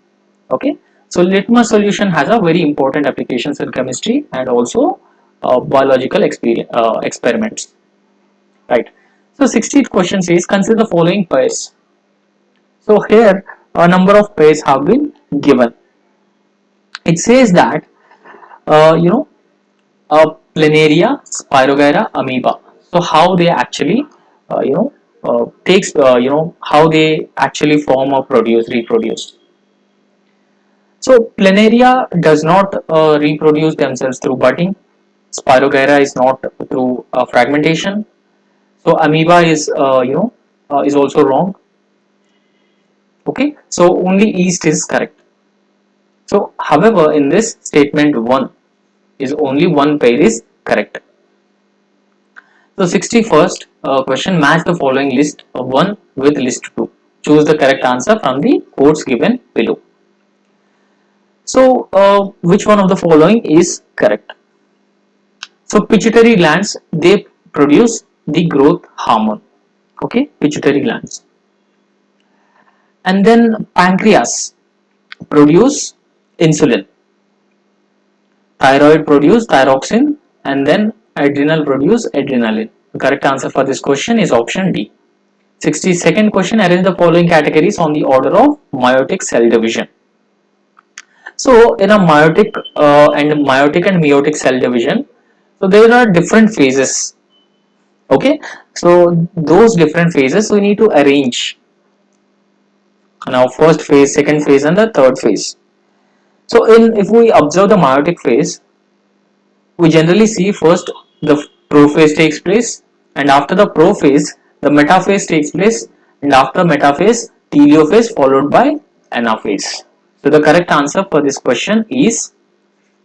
S1: Okay, so litmus solution has a very important applications in chemistry and also biological experiments. Right. So 60th question says consider the following pairs. So here a number of pairs have been given. It says that you know planaria, spirogyra, amoeba. So how they actually takes how they actually form or reproduce. So planaria does not reproduce themselves through budding. Spirogyra is not through fragmentation. So amoeba is also wrong. Okay, so only East is correct. So however, in this statement 1 is only one pair is correct. So 61st question, match the following list 1 with list 2. Choose the correct answer from the quotes given below. So which one of the following is correct? So pituitary glands, they produce the growth hormone. Okay, pituitary glands. And then pancreas produce insulin. Thyroid produce thyroxine, and then adrenal produce adrenaline. The correct answer for this question is option D. 62nd question, arrange the following categories on the order of meiotic cell division. So in a meiotic and meiotic cell division, so there are different phases. Okay, so those different phases we need to arrange. Now first phase, second phase, and the third phase. So if we observe the meiotic phase, we generally see first the prophase takes place, and after the prophase the metaphase takes place, and after metaphase telophase followed by anaphase. So the correct answer for this question is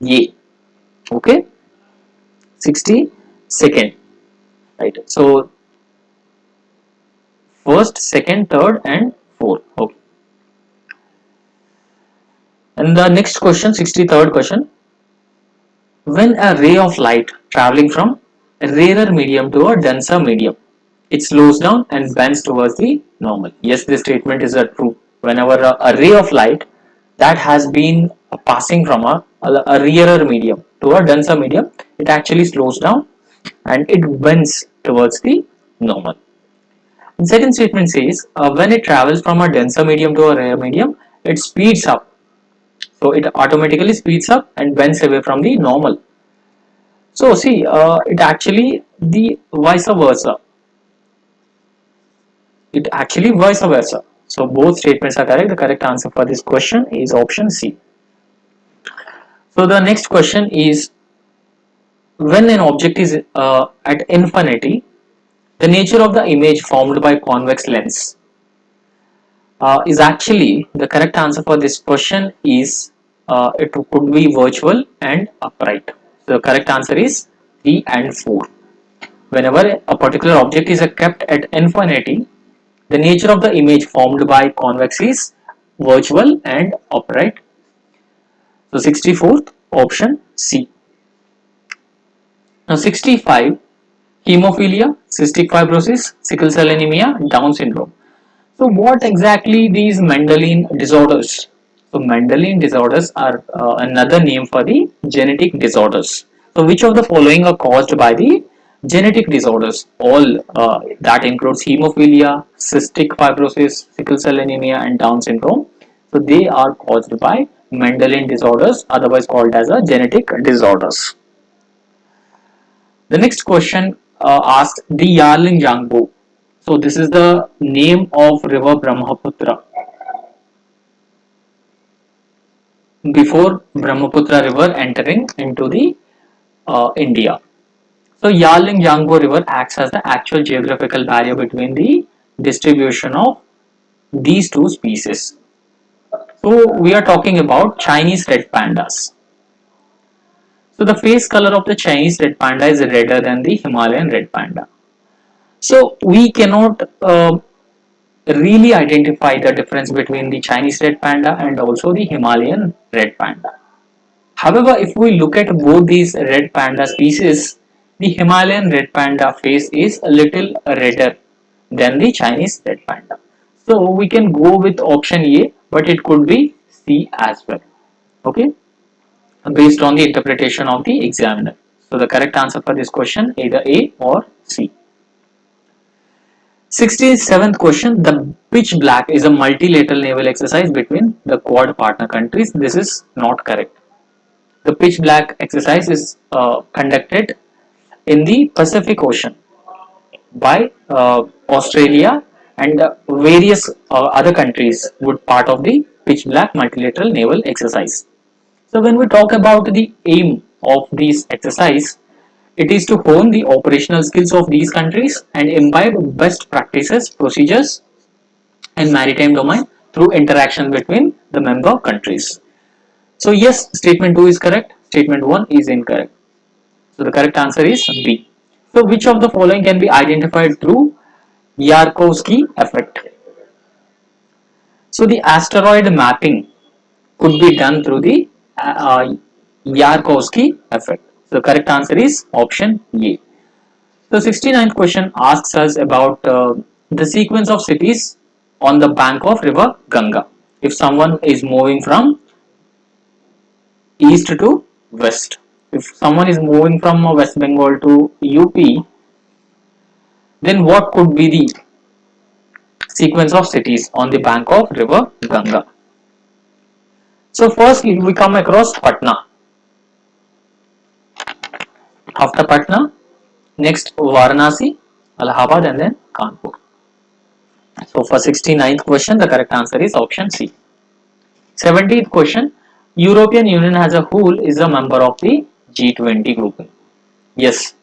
S1: A. Okay, 62nd, right? So first, second, third, and fourth. Okay, and the next question, 63rd question, when a ray of light traveling from a rarer medium to a denser medium, it slows down and bends towards the normal. Yes, this statement is true. Whenever a ray of light that has been passing from a rarer medium to a denser medium, it actually slows down and it bends towards the normal. The second statement says when it travels from a denser medium to a rarer medium, it speeds up. So it automatically speeds up and bends away from the normal. So see, it actually the vice versa. It actually vice versa. So both statements are correct. The correct answer for this question is option C. So the next question is, when an object is at infinity, the nature of the image formed by convex lens is actually, the correct answer for this question is it could be virtual and upright. So the correct answer is 3 and 4. Whenever a particular object is kept at infinity, the nature of the image formed by convex is virtual and upright. So 64th, option C. Now 65, hemophilia, cystic fibrosis, sickle cell anemia, Down syndrome. So what exactly these Mendelian disorders? So Mendelian disorders are another name for the genetic disorders. So which of the following are caused by the genetic disorders? All that includes hemophilia, cystic fibrosis, sickle cell anemia, and Down syndrome. So they are caused by Mendelian disorders, otherwise called as a genetic disorders. The next question asked the Yarling Yangbo. So this is the name of river Brahmaputra. Before Brahmaputra river entering into the India. So Yarling Yangbo river acts as the actual geographical barrier between the distribution of these two species. So we are talking about Chinese red pandas. So the face color of the Chinese red panda is redder than the Himalayan red panda. So we cannot really identify the difference between the Chinese red panda and also the Himalayan red panda. However, if we look at both these red panda species, the Himalayan red panda face is a little redder than the Chinese red panda. So we can go with option A, but it could be C as well. Okay, based on the interpretation of the examiner. So the correct answer for this question either A or C. 67th question, the pitch black is a multilateral naval exercise between the Quad partner countries. This is not correct. The pitch black exercise is conducted in the Pacific Ocean by Australia, and various other countries would part of the pitch black multilateral naval exercise. So when we talk about the aim of this exercise, it is to hone the operational skills of these countries and imbibe best practices, procedures, and maritime domain through interaction between the member countries. So yes, statement 2 is correct, statement 1 is incorrect. So the correct answer is B. So which of the following can be identified through Yarkovsky effect? So the asteroid mapping could be done through the Yarkovsky effect. So the correct answer is option A. The 69th question asks us about the sequence of cities on the bank of river Ganga. If someone is moving from east to west. If someone is moving from West Bengal to UP, then what could be the sequence of cities on the bank of river Ganga? So first we come across Patna. After Patna, next Varanasi, Allahabad, and then Kanpur. So for 69th question, the correct answer is option C. 17th question, European Union as a whole is a member of the G20 grouping. Yes.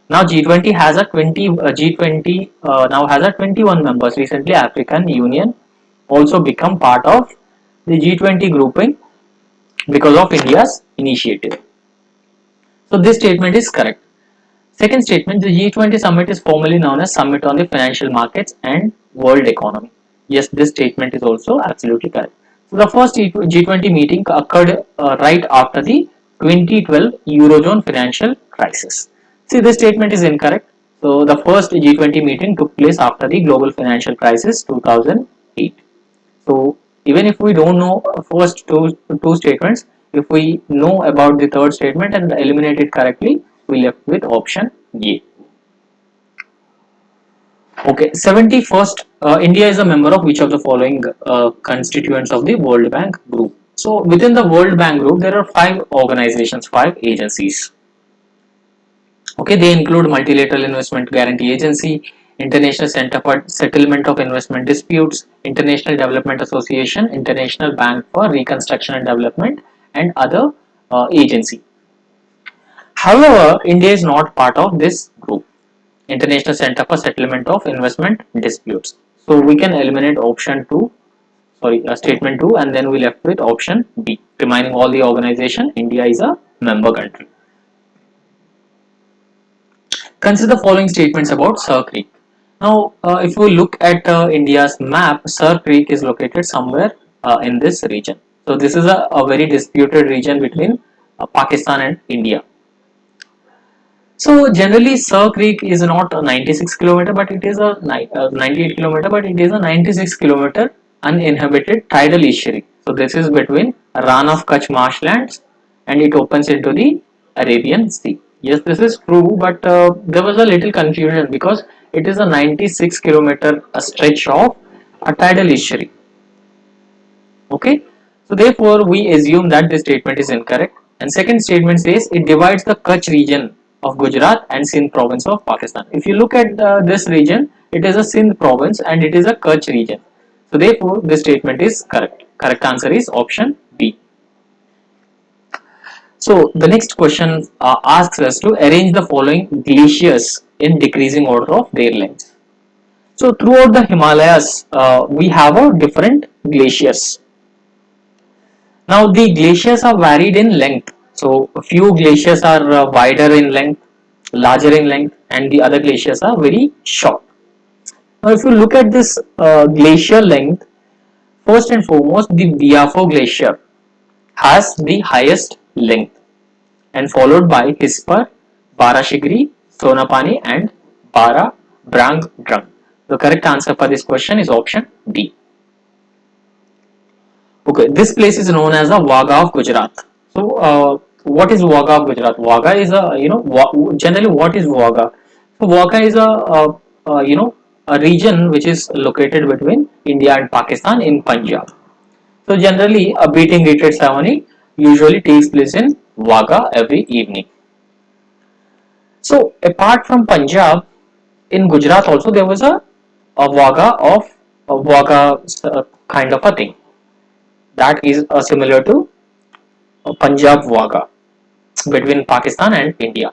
S1: Now G20 has a G20 now has a 21 members. Recently, African Union also become part of the G20 grouping because of India's initiative. So this statement is correct. Second statement, the G20 summit is formally known as Summit on the Financial Markets and World Economy. Yes, this statement is also absolutely correct. So the first G20 meeting occurred right after the 2012 Eurozone financial crisis. See, this statement is incorrect. So the first G20 meeting took place after the global financial crisis 2008. So even if we don't know first two statements, if we know about the third statement and eliminate it correctly, we left with option A. Okay, 71st, India is a member of which of the following constituents of the World Bank Group? So within the World Bank Group, there are 5 organizations, 5 agencies. Okay, they include Multilateral Investment Guarantee Agency, International Center for Settlement of Investment Disputes, International Development Association, International Bank for Reconstruction and Development, and other agency. However, India is not part of this group, International Center for Settlement of Investment Disputes. So we can eliminate option 2, statement 2, and then we left with option B. Remaining all the organization, India is a member country. Consider the following statements about Sir Creek. Now, if we look at India's map, Sir Creek is located somewhere in this region. So this is a very disputed region between Pakistan and India. So generally, Sir Creek is not a 96 kilometer, but it is a 98 kilometer, but it is a 96 kilometer uninhabited tidal estuary. So this is between Rann of Kutch marshlands, and it opens into the Arabian Sea. Yes, this is true, but there was a little confusion because it is a 96 kilometer stretch of a tidal estuary. Okay, so therefore we assume that this statement is incorrect. And second statement says it divides the Kutch region of Gujarat and Sindh province of Pakistan. If you look at this region, it is a Sindh province and it is a Kutch region. So therefore this statement is correct. Correct answer is option B. So the next question asks us to arrange the following glaciers in decreasing order of their length. So throughout the Himalayas, we have a different glaciers. Now the glaciers are varied in length. So a few glaciers are wider in length, larger in length, and the other glaciers are very short. Now if you look at this glacier length, first and foremost the Biafo glacier has the highest length, and followed by Hispar, Barashigri, Sonapani, and Bara Brang Drang. The correct answer for this question is option D. Okay, this place is known as the Wagah of Gujarat. So, what is Wagah of Gujarat? Wagah is a generally what is Wagah? So, Wagah is a region which is located between India and Pakistan in Punjab. So, generally a beating retreat ceremony usually takes place in Wagah every evening. So, apart from Punjab, in Gujarat also there was a Wagah of a Wagah kind of a thing that is similar to Punjab Wagah between Pakistan and India.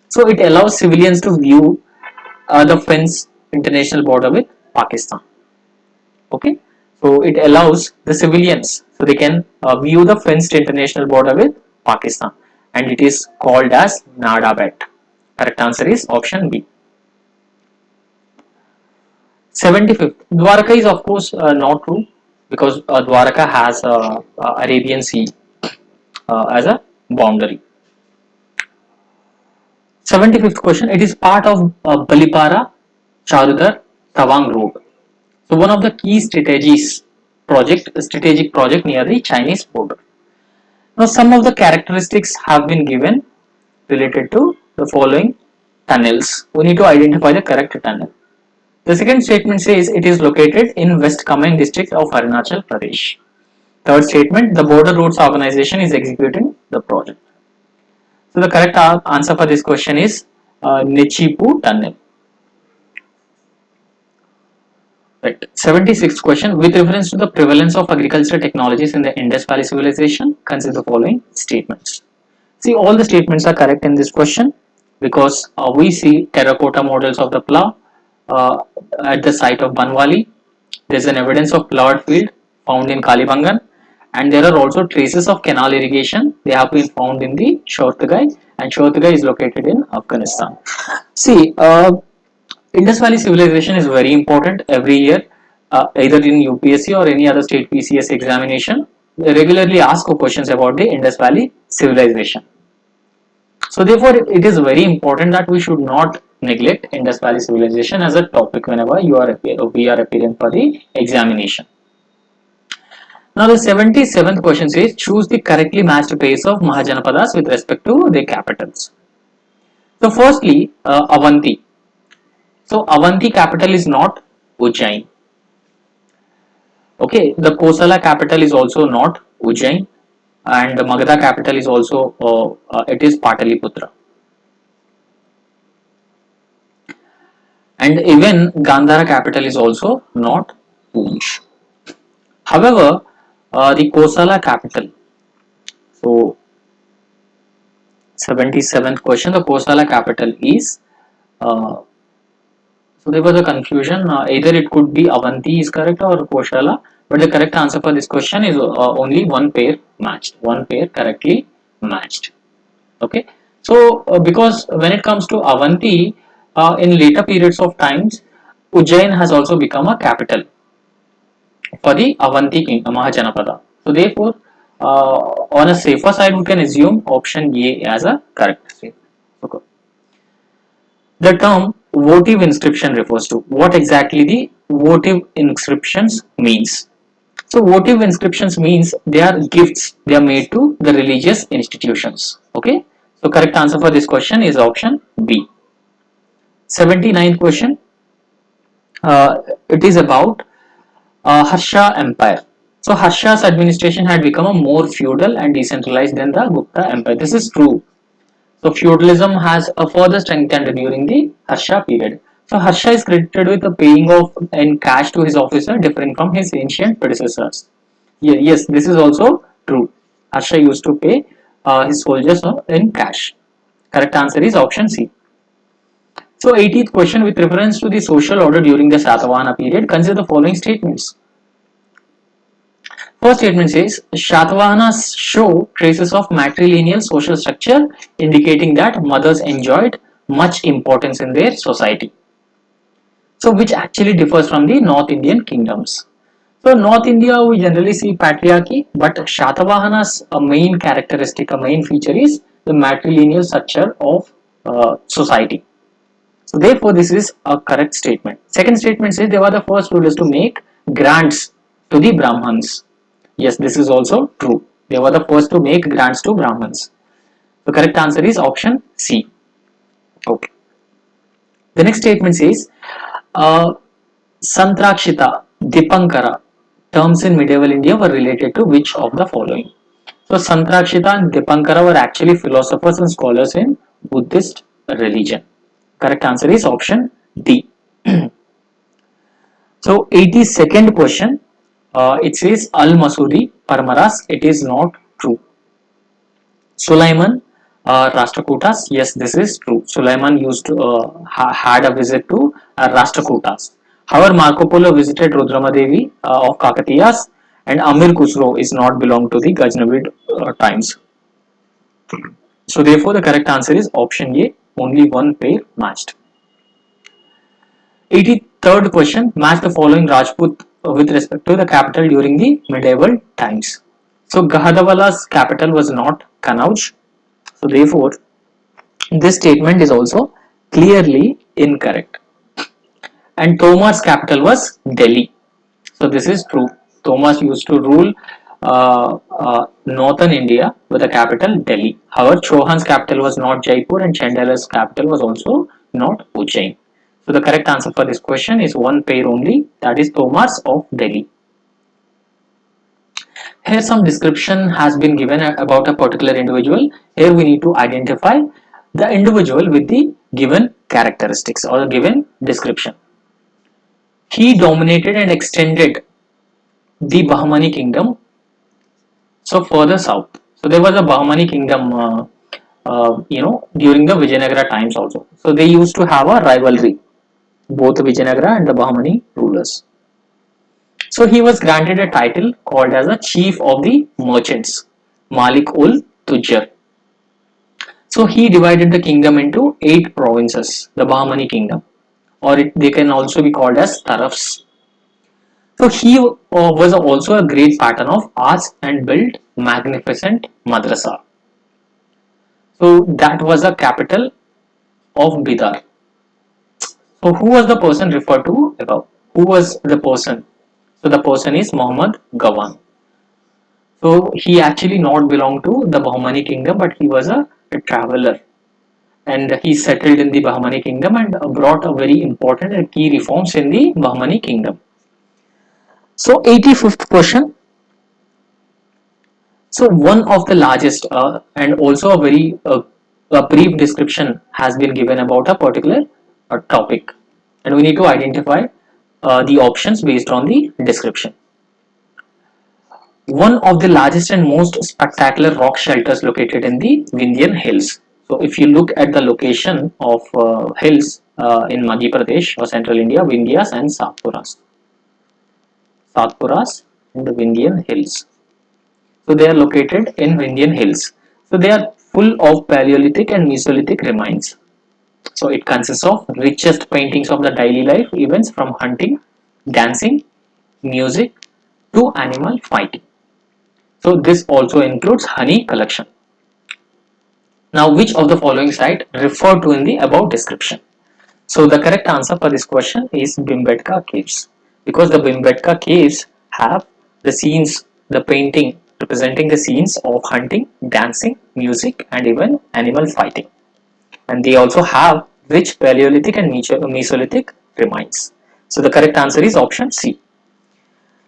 S1: So it allows civilians to view the fence international border with Pakistan. Okay, so it allows the civilians so they can view the fenced international border with Pakistan, and it is called as Nada Bet. Correct answer is option B. 75th, Dwarka is of course not true because Dwarka has Arabian Sea as a boundary. 75th question, it is part of Balipara Charudar Tawang Road. So one of the key strategic project near the Chinese border. Now some of the characteristics have been given related to the following tunnels. We need to identify the correct tunnel. The second statement says it is located in West Kameng district of Arunachal Pradesh. Third statement, the Border Roads Organization is executing the project. So the correct answer for this question is Nechipu Tunnel. Right. 76th question. With reference to the prevalence of agricultural technologies in the Indus Valley civilization, consider the following statements. See, all the statements are correct in this question because we see terracotta models of the plough uh, at the site of Banwali. There is an evidence of plowed field found in Kalibangan, and there are also traces of canal irrigation. They have been found in the Shortagai, and Shortagai is located in Afghanistan. See, Indus Valley civilization is very important every year, either in UPSC or any other state PCS examination. They regularly ask questions about the Indus Valley civilization. So therefore, it is very important that we should not neglect Indus Valley civilization as a topic whenever we are appearing for the examination. Now the 77th question says choose the correctly matched place of Mahajanapadas with respect to their capitals. So firstly, Avanti. So Avanti capital is not Ujjain. Okay, the Kosala capital is also not Ujjain, and the Magadha capital is also it is Pataliputra. And even Gandhara capital is also not Push. However, the Kosala capital, so 77th question, the Kosala capital is, so there was a confusion, either it could be Avanti is correct or Kosala, but the correct answer for this question is only one pair matched, one pair correctly matched. Okay, so because when it comes to Avanti, in later periods of times, Ujjain has also become a capital for the Avanti king, Mahajanapada. So therefore, on a safer side, we can assume option A as a correct statement. Okay. The term votive inscription refers to what exactly the votive inscriptions means. So votive inscriptions means they are gifts, they are made to the religious institutions. Okay. So correct answer for this question is option B. 79th question. It is about Harsha Empire. So Harsha's administration had become more feudal and decentralized than the Gupta Empire. This is true. So feudalism has further strengthened during the Harsha period. So Harsha is credited with the paying of in cash to his officer, differing from his ancient predecessors. Yes, this is also true. Harsha used to pay his soldiers in cash. Correct answer is option C. So 18th question, with reference to the social order during the Satavahana period, consider the following statements. First statement says Shatavahanas show traces of matrilineal social structure indicating that mothers enjoyed much importance in their society. So which actually differs from the North Indian kingdoms. So North India we generally see patriarchy, but Shatavahana's main characteristic, a main feature is the matrilineal structure of society. So therefore this is a correct statement. Second statement says they were the first rulers to make grants to the Brahmins. Yes, this is also true. They were the first to make grants to Brahmins. The correct answer is option C. Okay. The next statement says, uh, Santrakshita, Dipankara terms in medieval India were related to which of the following? So Santrakshita and Dipankara were actually philosophers and scholars in Buddhist religion. Correct answer is option D. So 82nd question, it says Al Masudi Parmaras. It is not true. Sulaiman Rashtrakutas. Yes, this is true. Sulaiman used to had a visit to Rashtrakutas. However, Marco Polo visited Rudramadevi of Kakatiyas, and Amir Khusro is not belong to the Ghaznavid times. So therefore, the correct answer is option A. Only one pair matched. 83rd question, match the following Rajput with respect to the capital during the medieval times. So Gahadawala's capital was not Kanauj. So therefore, this statement is also clearly incorrect. And Tomar's capital was Delhi. So this is true. Thomas used to rule northern India with the capital Delhi. However, Chauhan's capital was not Jaipur and Chandela's capital was also not Ujjain. So the correct answer for this question is one pair only, that is Tomars of Delhi. Here some description has been given about a particular individual. Here we need to identify the individual with the given characteristics or the given description. He dominated and extended the Bahmani kingdom, so further south. So there was a Bahmani kingdom, during the Vijayanagara times also. So they used to have a rivalry, both Vijayanagara and the Bahmani rulers. So he was granted a title called as a chief of the merchants, Malik ul Tujjar. So he divided the kingdom into 8 provinces, the Bahmani kingdom, or they can also be called as tarafs. So he was also a great pattern of arts and built magnificent madrasa. So that was the capital of Bidar. So who was the person referred to above? Who was the person? So the person is Muhammad Gawan. So he actually not belonged to the Bahmani kingdom, but he was a traveler, and he settled in the Bahmani kingdom and brought a very important and key reforms in the Bahmani kingdom. So 85th question. So one of the largest and also a very a brief description has been given about a particular topic, and we need to identify the options based on the description. One of the largest and most spectacular rock shelters located in the Vindhyan Hills. So if you look at the location of hills in Madhya Pradesh or central India, Vindhyas and Satpuras and the Vindhyan Hills. So they are located in Vindhyan Hills. So they are full of Paleolithic and Mesolithic remains. So it consists of richest paintings of the daily life events from hunting, dancing, music to animal fighting. So this also includes honey collection. Now which of the following site referred to in the above description? So the correct answer for this question is Bhimbetka caves, because the Bhimbetka caves have the scenes, the painting representing the scenes of hunting, dancing, music and even animal fighting. And they also have rich Paleolithic and Mesolithic remains. So the correct answer is option C.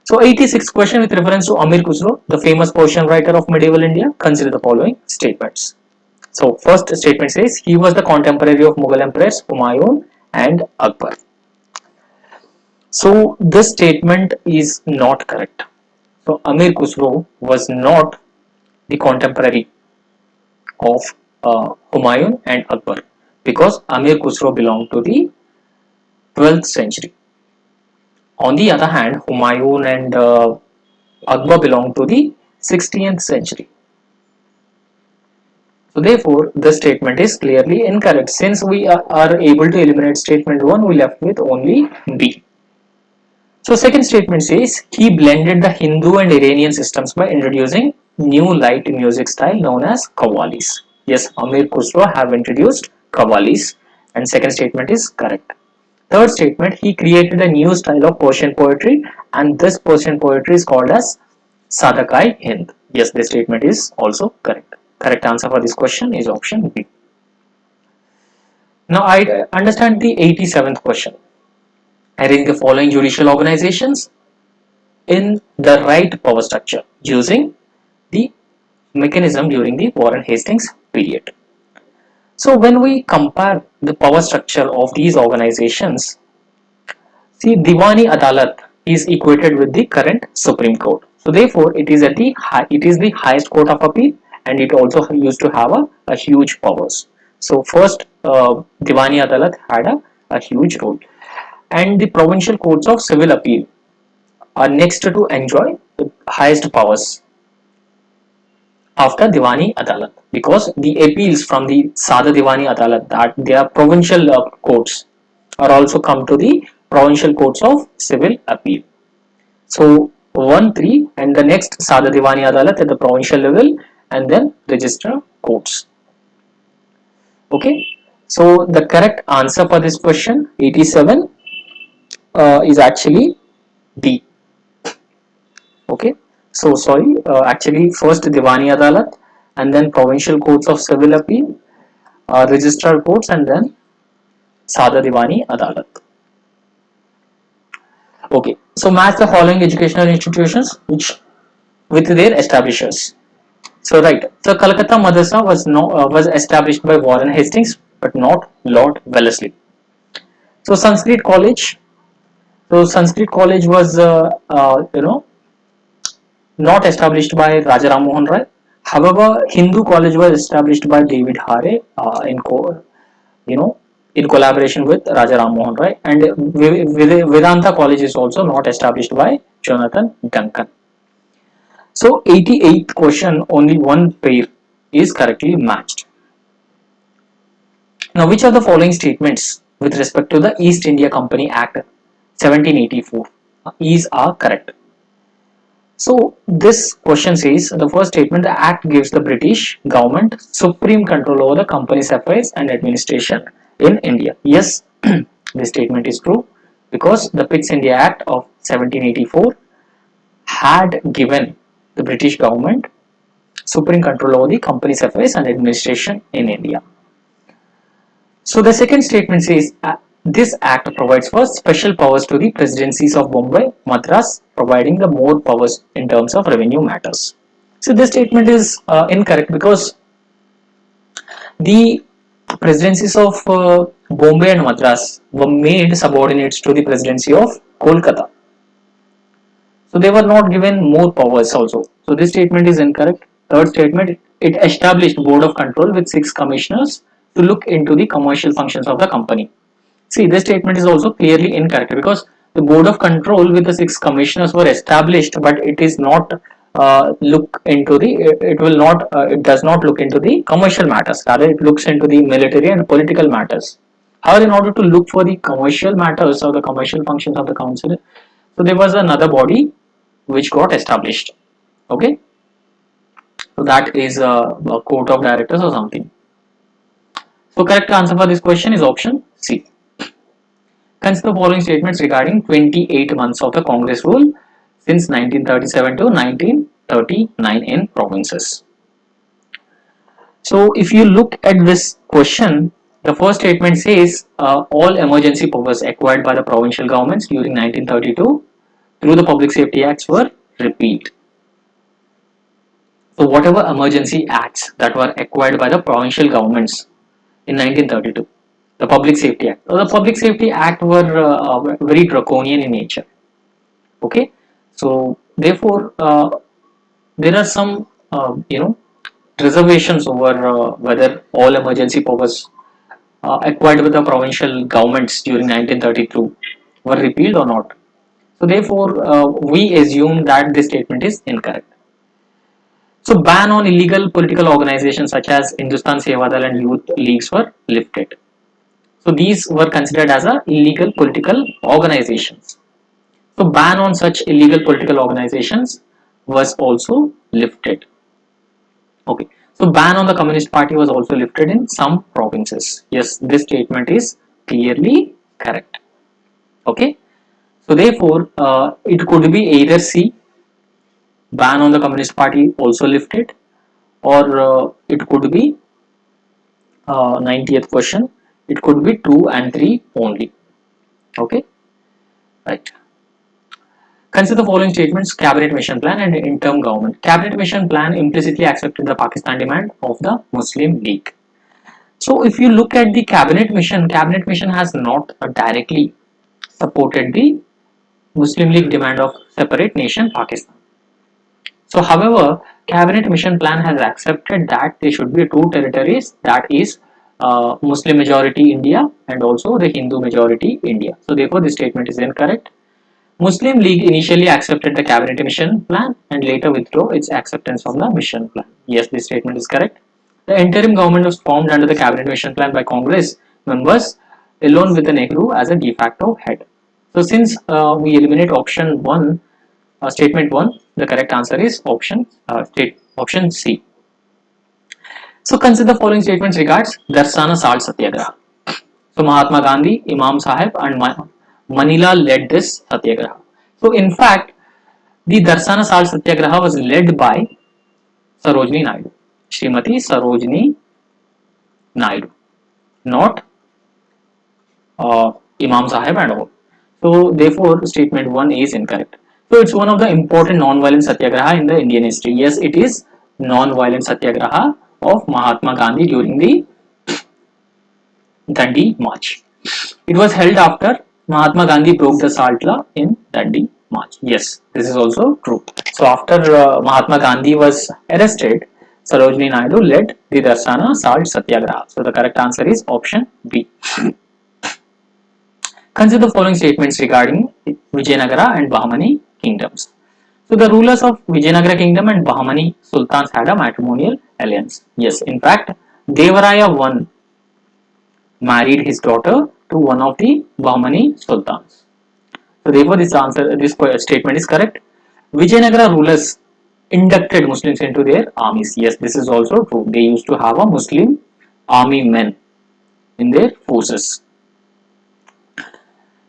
S1: So 86th question with reference to Amir Khusro, the famous Persian writer of medieval India. Consider the following statements. So first statement says he was the contemporary of Mughal Emperors Humayun and Akbar. So this statement is not correct. So Amir Khusro was not the contemporary of Humayun and Akbar, because Amir Khusro belonged to the 12th century. On the other hand, Humayun and Akbar belonged to the 16th century. So therefore, the statement is clearly incorrect. Since we are able to eliminate statement 1, we left with only B. So second statement says he blended the Hindu and Iranian systems by introducing new light music style known as Qawwalis. Yes, Amir Khusro have introduced Qawwalis, and second statement is correct. Third statement, he created a new style of Persian poetry, and this Persian poetry is called as Sadakai-Hind. Yes, this statement is also correct. Correct answer for this question is option B. Now I understand the 87th question. Arrange the following judicial organizations in the right power structure using the mechanism during the Warren Hastings period. So when we compare the power structure of these organizations, see, Diwani Adalat is equated with the current Supreme Court. So therefore, it is the highest court of appeal, and it also used to have a huge powers. So first, Diwani Adalat had a huge role, and the provincial courts of civil appeal are next to enjoy the highest powers after Diwani Adalat, because the appeals from the Sada Diwani Adalat, that they are provincial courts, are also come to the provincial courts of civil appeal. So 1, 3 and the next Sada Diwani Adalat at the provincial level, and then register courts. Okay, so the correct answer for this question 87 is actually D. Okay, So sorry, actually first Diwani Adalat and then Provincial Courts of Civil Appeal, Registrar Courts, and then Sada Diwani Adalat. Okay, so match the following educational institutions which with their establishers. So right, so Calcutta Madrasa was established by Warren Hastings, but not Lord Wellesley. So Sanskrit College. So Sanskrit College was not established by Raja Ram Mohan Rai. However, Hindu College was established by David Hare you know in collaboration with Raja Ram Mohan Rai, and Vedanta College is also not established by Jonathan Duncan. So 88th question, only one pair is correctly matched. Now, which of the following statements with respect to the East India Company Act 1784 are correct? So this question says the first statement, the act gives the British government supreme control over the company's affairs and administration in India. Yes, this statement is true because the Pitt's India Act of 1784 had given the British government supreme control over the company's affairs and administration in India. So the second statement says this act provides for special powers to the presidencies of Bombay, Madras, providing the more powers in terms of revenue matters. So this statement is incorrect because the presidencies of Bombay and Madras were made subordinates to the presidency of Kolkata. So they were not given more powers also. So this statement is incorrect. Third statement, it established board of control with 6 commissioners to look into the commercial functions of the company. See, this statement is also clearly incorrect because the board of control with the 6 commissioners were established, but it is not look into the it will not it does not look into the commercial matters. Rather, it looks into the military and political matters. However, in order to look for the commercial matters or the commercial functions of the council, so there was another body which got established. Okay, so that is a court of directors or something. So correct answer for this question is option C. Consider the following statements regarding 28 months of the Congress rule since 1937 to 1939 in provinces. So if you look at this question, the first statement says all emergency powers acquired by the provincial governments during 1932 through the Public Safety Acts were repealed. So whatever emergency acts that were acquired by the provincial governments in 1932, the Public Safety Act. So the Public Safety Act were very draconian in nature. Okay, so therefore there are some reservations over whether all emergency powers acquired with the provincial governments during 1932 were repealed or not. So therefore we assume that this statement is incorrect. So ban on illegal political organizations such as Hindustan Sevadal and youth leagues were lifted. So these were considered as a illegal political organizations. So ban on such illegal political organizations was also lifted. Okay. So ban on the Communist Party was also lifted in some provinces. Yes, this statement is clearly correct. Okay. So therefore, it could be either C, ban on the Communist Party also lifted, or it could be 90th question. It could be 2 and 3 only. Okay. Right. Consider the following statements: Cabinet Mission Plan and Interim Government. Cabinet Mission Plan implicitly accepted the Pakistan demand of the Muslim League. So if you look at the Cabinet Mission has not directly supported the Muslim League demand of separate nation Pakistan. So however, Cabinet Mission Plan has accepted that there should be two territories, that is Muslim majority India and also the Hindu majority India. So therefore this statement is incorrect. Muslim League initially accepted the Cabinet Mission Plan and later withdrew its acceptance from the Mission Plan. Yes, this statement is correct. The interim government was formed under the Cabinet Mission Plan by Congress members alone with the Nehru as a de facto head. So since we eliminate option 1, statement 1, the correct answer is option C. So consider the following statements regards Darsana Salt Satyagraha. So Mahatma Gandhi, Imam Sahib and Manila led this Satyagraha. So in fact, The Darsana Salt Satyagraha was led by Sarojini Naidu, Srimati Sarojini Naidu, not Imam Sahib and all. So therefore, statement 1 is incorrect. So it's one of the important non-violent satyagraha in the Indian history. Yes, it is non-violent satyagraha of Mahatma Gandhi during the Dandi March. It was held after Mahatma Gandhi broke the salt law in Dandi March. Yes, this is also true. So after Mahatma Gandhi was arrested, Sarojini Naidu led the Darsana Salt Satyagraha. So the correct answer is option B. Consider the following statements regarding Vijayanagara and Bahmani kingdoms. So the rulers of Vijayanagara kingdom and Bahmani sultans had a matrimonial alliance. Yes, in fact, Devaraya I married his daughter to one of the Bahmani sultans. So therefore, this statement is correct. Vijayanagara rulers inducted Muslims into their armies. Yes, this is also true. They used to have a Muslim army men in their forces.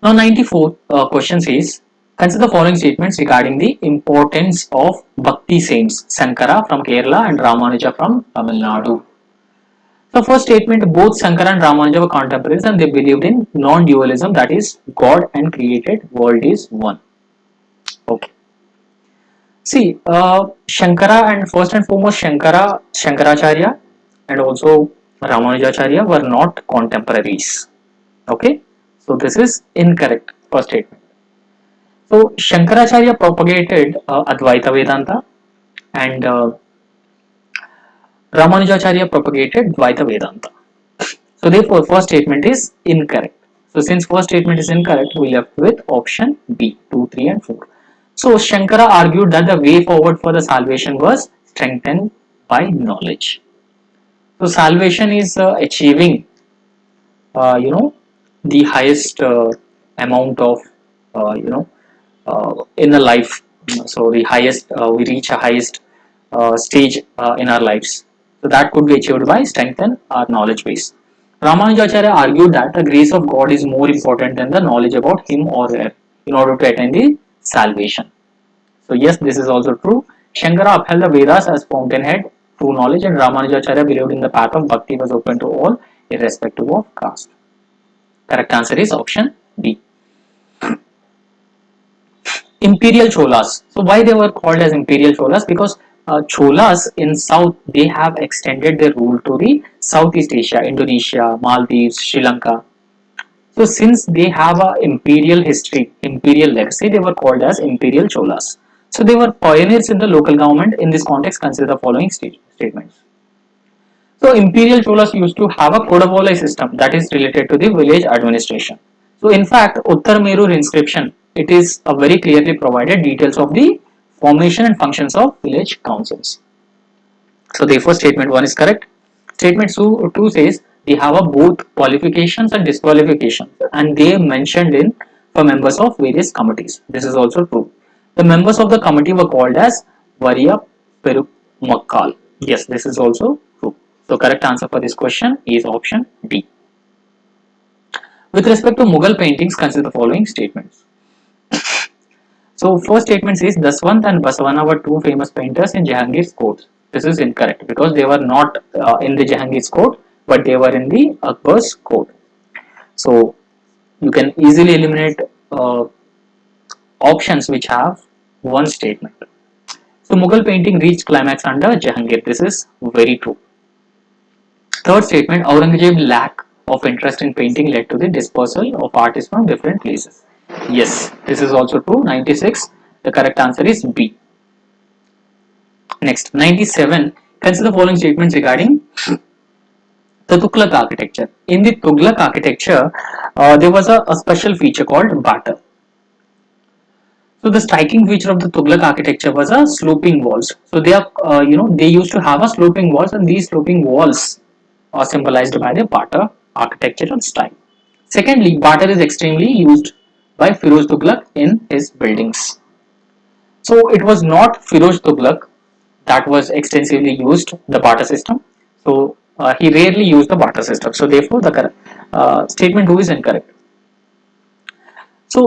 S1: Now 94 question says, consider the following statements regarding the importance of Bhakti saints, Sankara from Kerala and Ramanuja from Tamil Nadu. The first statement, both Sankara and Ramanuja were contemporaries and they believed in non-dualism, that is, God and created world is one. Okay. See, Shankara and first and foremost Shankaracharya and also Ramanujacharya were not contemporaries. Okay. So this is incorrect, first statement. So Shankaracharya propagated Advaita Vedanta and Ramanujacharya propagated Dvaita Vedanta. So therefore first statement is incorrect. So since first statement is incorrect, we left with option B, 2, 3 and 4. So Shankara argued that the way forward for the salvation was strengthened by knowledge. So salvation is achieving, the highest amount of, in a life. So the highest, we reach a highest stage in our lives. So that could be achieved by strengthen our knowledge base. Ramanujacharya argued that the grace of God is more important than the knowledge about him or her in order to attain the salvation. So yes, this is also true. Shankara upheld the Vedas as fountainhead, true knowledge, and Ramanujacharya believed in the path of bhakti was open to all, irrespective of caste. Correct answer is option B. Imperial Cholas. So why they were called as Imperial Cholas? Because Cholas in South, they have extended their rule to the Southeast Asia, Indonesia, Maldives, Sri Lanka. So since they have a imperial history, imperial legacy, they were called as Imperial Cholas. So they were pioneers in the local government. In this context, consider the following statements. So Imperial Cholas used to have a Kodavolai system that is related to the village administration. So in fact, Uttar Merur inscription, it is a very clearly provided details of the formation and functions of village councils. So therefore statement 1 is correct. Statement 2 says they have a both qualifications and disqualifications and they mentioned in for members of various committees. This is also true. The members of the committee were called as Variya Perumakkal. Yes, this is also true. So correct answer for this question is option D. With respect to Mughal paintings, consider the following statements. So first statement says Daswant and Basavana were two famous painters in Jahangir's court. This is incorrect because they were not in the Jahangir's court, but they were in the Akbar's court. So you can easily eliminate options which have one statement. So Mughal painting reached climax under Jahangir. This is very true. Third statement, Aurangzeb's lack of interest in painting led to the dispersal of artists from different places. Yes, this is also true. 96. The correct answer is B. Next, 97. Consider the following statements regarding the Tughlaq architecture. In the Tughlaq architecture, there was a special feature called batter. So the striking feature of the Tughlaq architecture was a sloping walls. So they are, they used to have a sloping walls, and these sloping walls are symbolized by the batter architectural style. Secondly, batter is extremely used by Firoz Tughlaq in his buildings. So it was not Firoz Tughlaq that was extensively used the barter system. So he rarely used the barter system. So therefore, the statement 2 is incorrect. So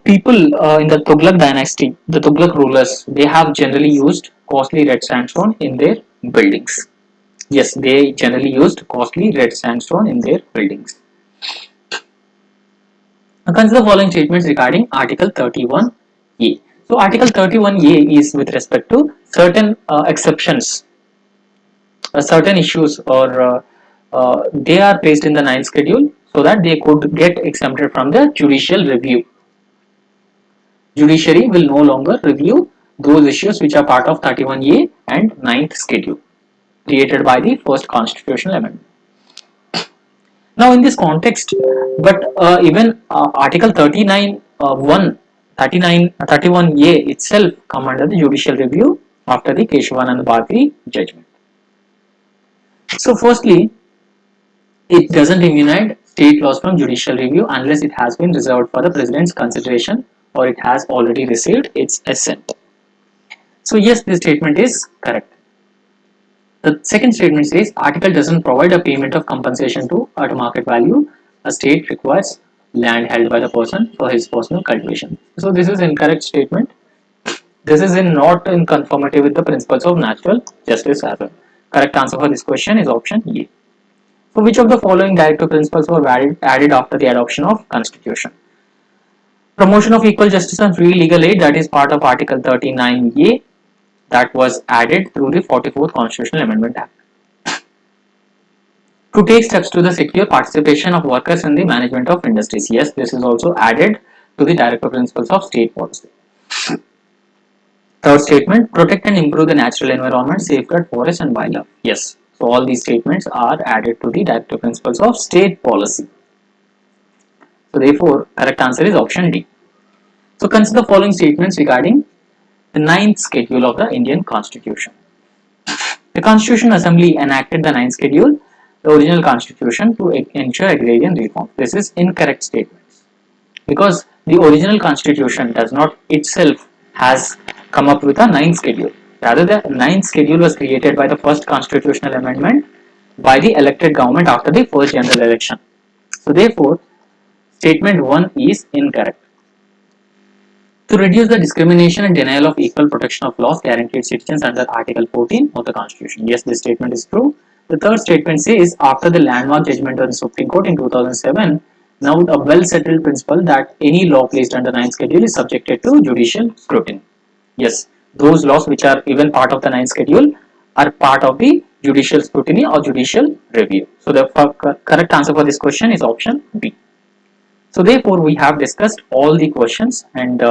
S1: people in the Tughlaq dynasty, the Tughlaq rulers, they have generally used costly red sandstone in their buildings. Yes, they generally used costly red sandstone in their buildings. Now consider the following statements regarding Article 31A. So Article 31A is with respect to certain exceptions, certain issues, or they are placed in the ninth schedule so that they could get exempted from the judicial review. Judiciary will no longer review those issues which are part of 31A and ninth schedule created by the first constitutional amendment. Now, in this context, but even Article 39 1 39 31A itself come under the judicial review after the Keshavanand Bharti judgment. So, firstly, it doesn't immunize state laws from judicial review unless it has been reserved for the president's consideration or it has already received its assent. So, yes, this statement is correct. The second statement says article doesn't provide a payment of compensation to at market value. A state requires land held by the person for his personal cultivation. So this is incorrect statement. This is not in conformity with the principles of natural justice as well. Correct answer for this question is option A. So which of the following directive principles were added after the adoption of Constitution? Promotion of equal justice and free legal aid, that is part of Article 39A, that was added through the 44th Constitutional Amendment Act. To take steps to the secure participation of workers in the management of industries. Yes, this is also added to the directive principles of state policy. Third statement, protect and improve the natural environment, safeguard forest and wildlife. Yes, so all these statements are added to the directive principles of state policy. So therefore, correct answer is option D. So consider the following statements regarding the ninth schedule of the Indian Constitution. The Constitution Assembly enacted the ninth schedule, the original constitution, to ensure agrarian reform. This is incorrect statement because the original constitution does not itself has come up with a ninth schedule. Rather, the ninth schedule was created by the first constitutional amendment by the elected government after the first general election. So therefore, statement 1 is incorrect. To reduce the discrimination and denial of equal protection of laws guaranteed citizens under Article 14 of the Constitution. Yes, this statement is true. The third statement says, after the landmark judgment of the Supreme Court in 2007, now a well settled principle that any law placed under ninth schedule is subjected to judicial scrutiny. Yes, those laws which are even part of the ninth schedule are part of the judicial scrutiny or judicial review. So the correct answer for this question is option B. So therefore, we have discussed all the questions and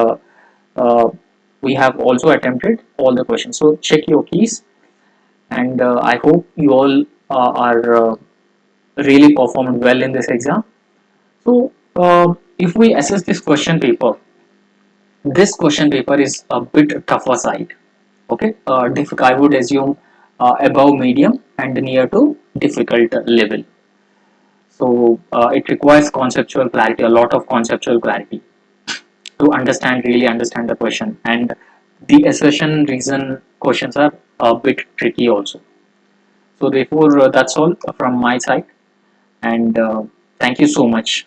S1: we have also attempted all the questions. So check your keys, and I hope you all are really performed well in this exam. So if we assess this question paper is a bit tougher side. Okay, I would assume above medium and near to difficult level. So it requires conceptual clarity, a lot of conceptual clarity to really understand the question, and the assertion reason questions are a bit tricky also. So therefore that's all from my side, and thank you so much.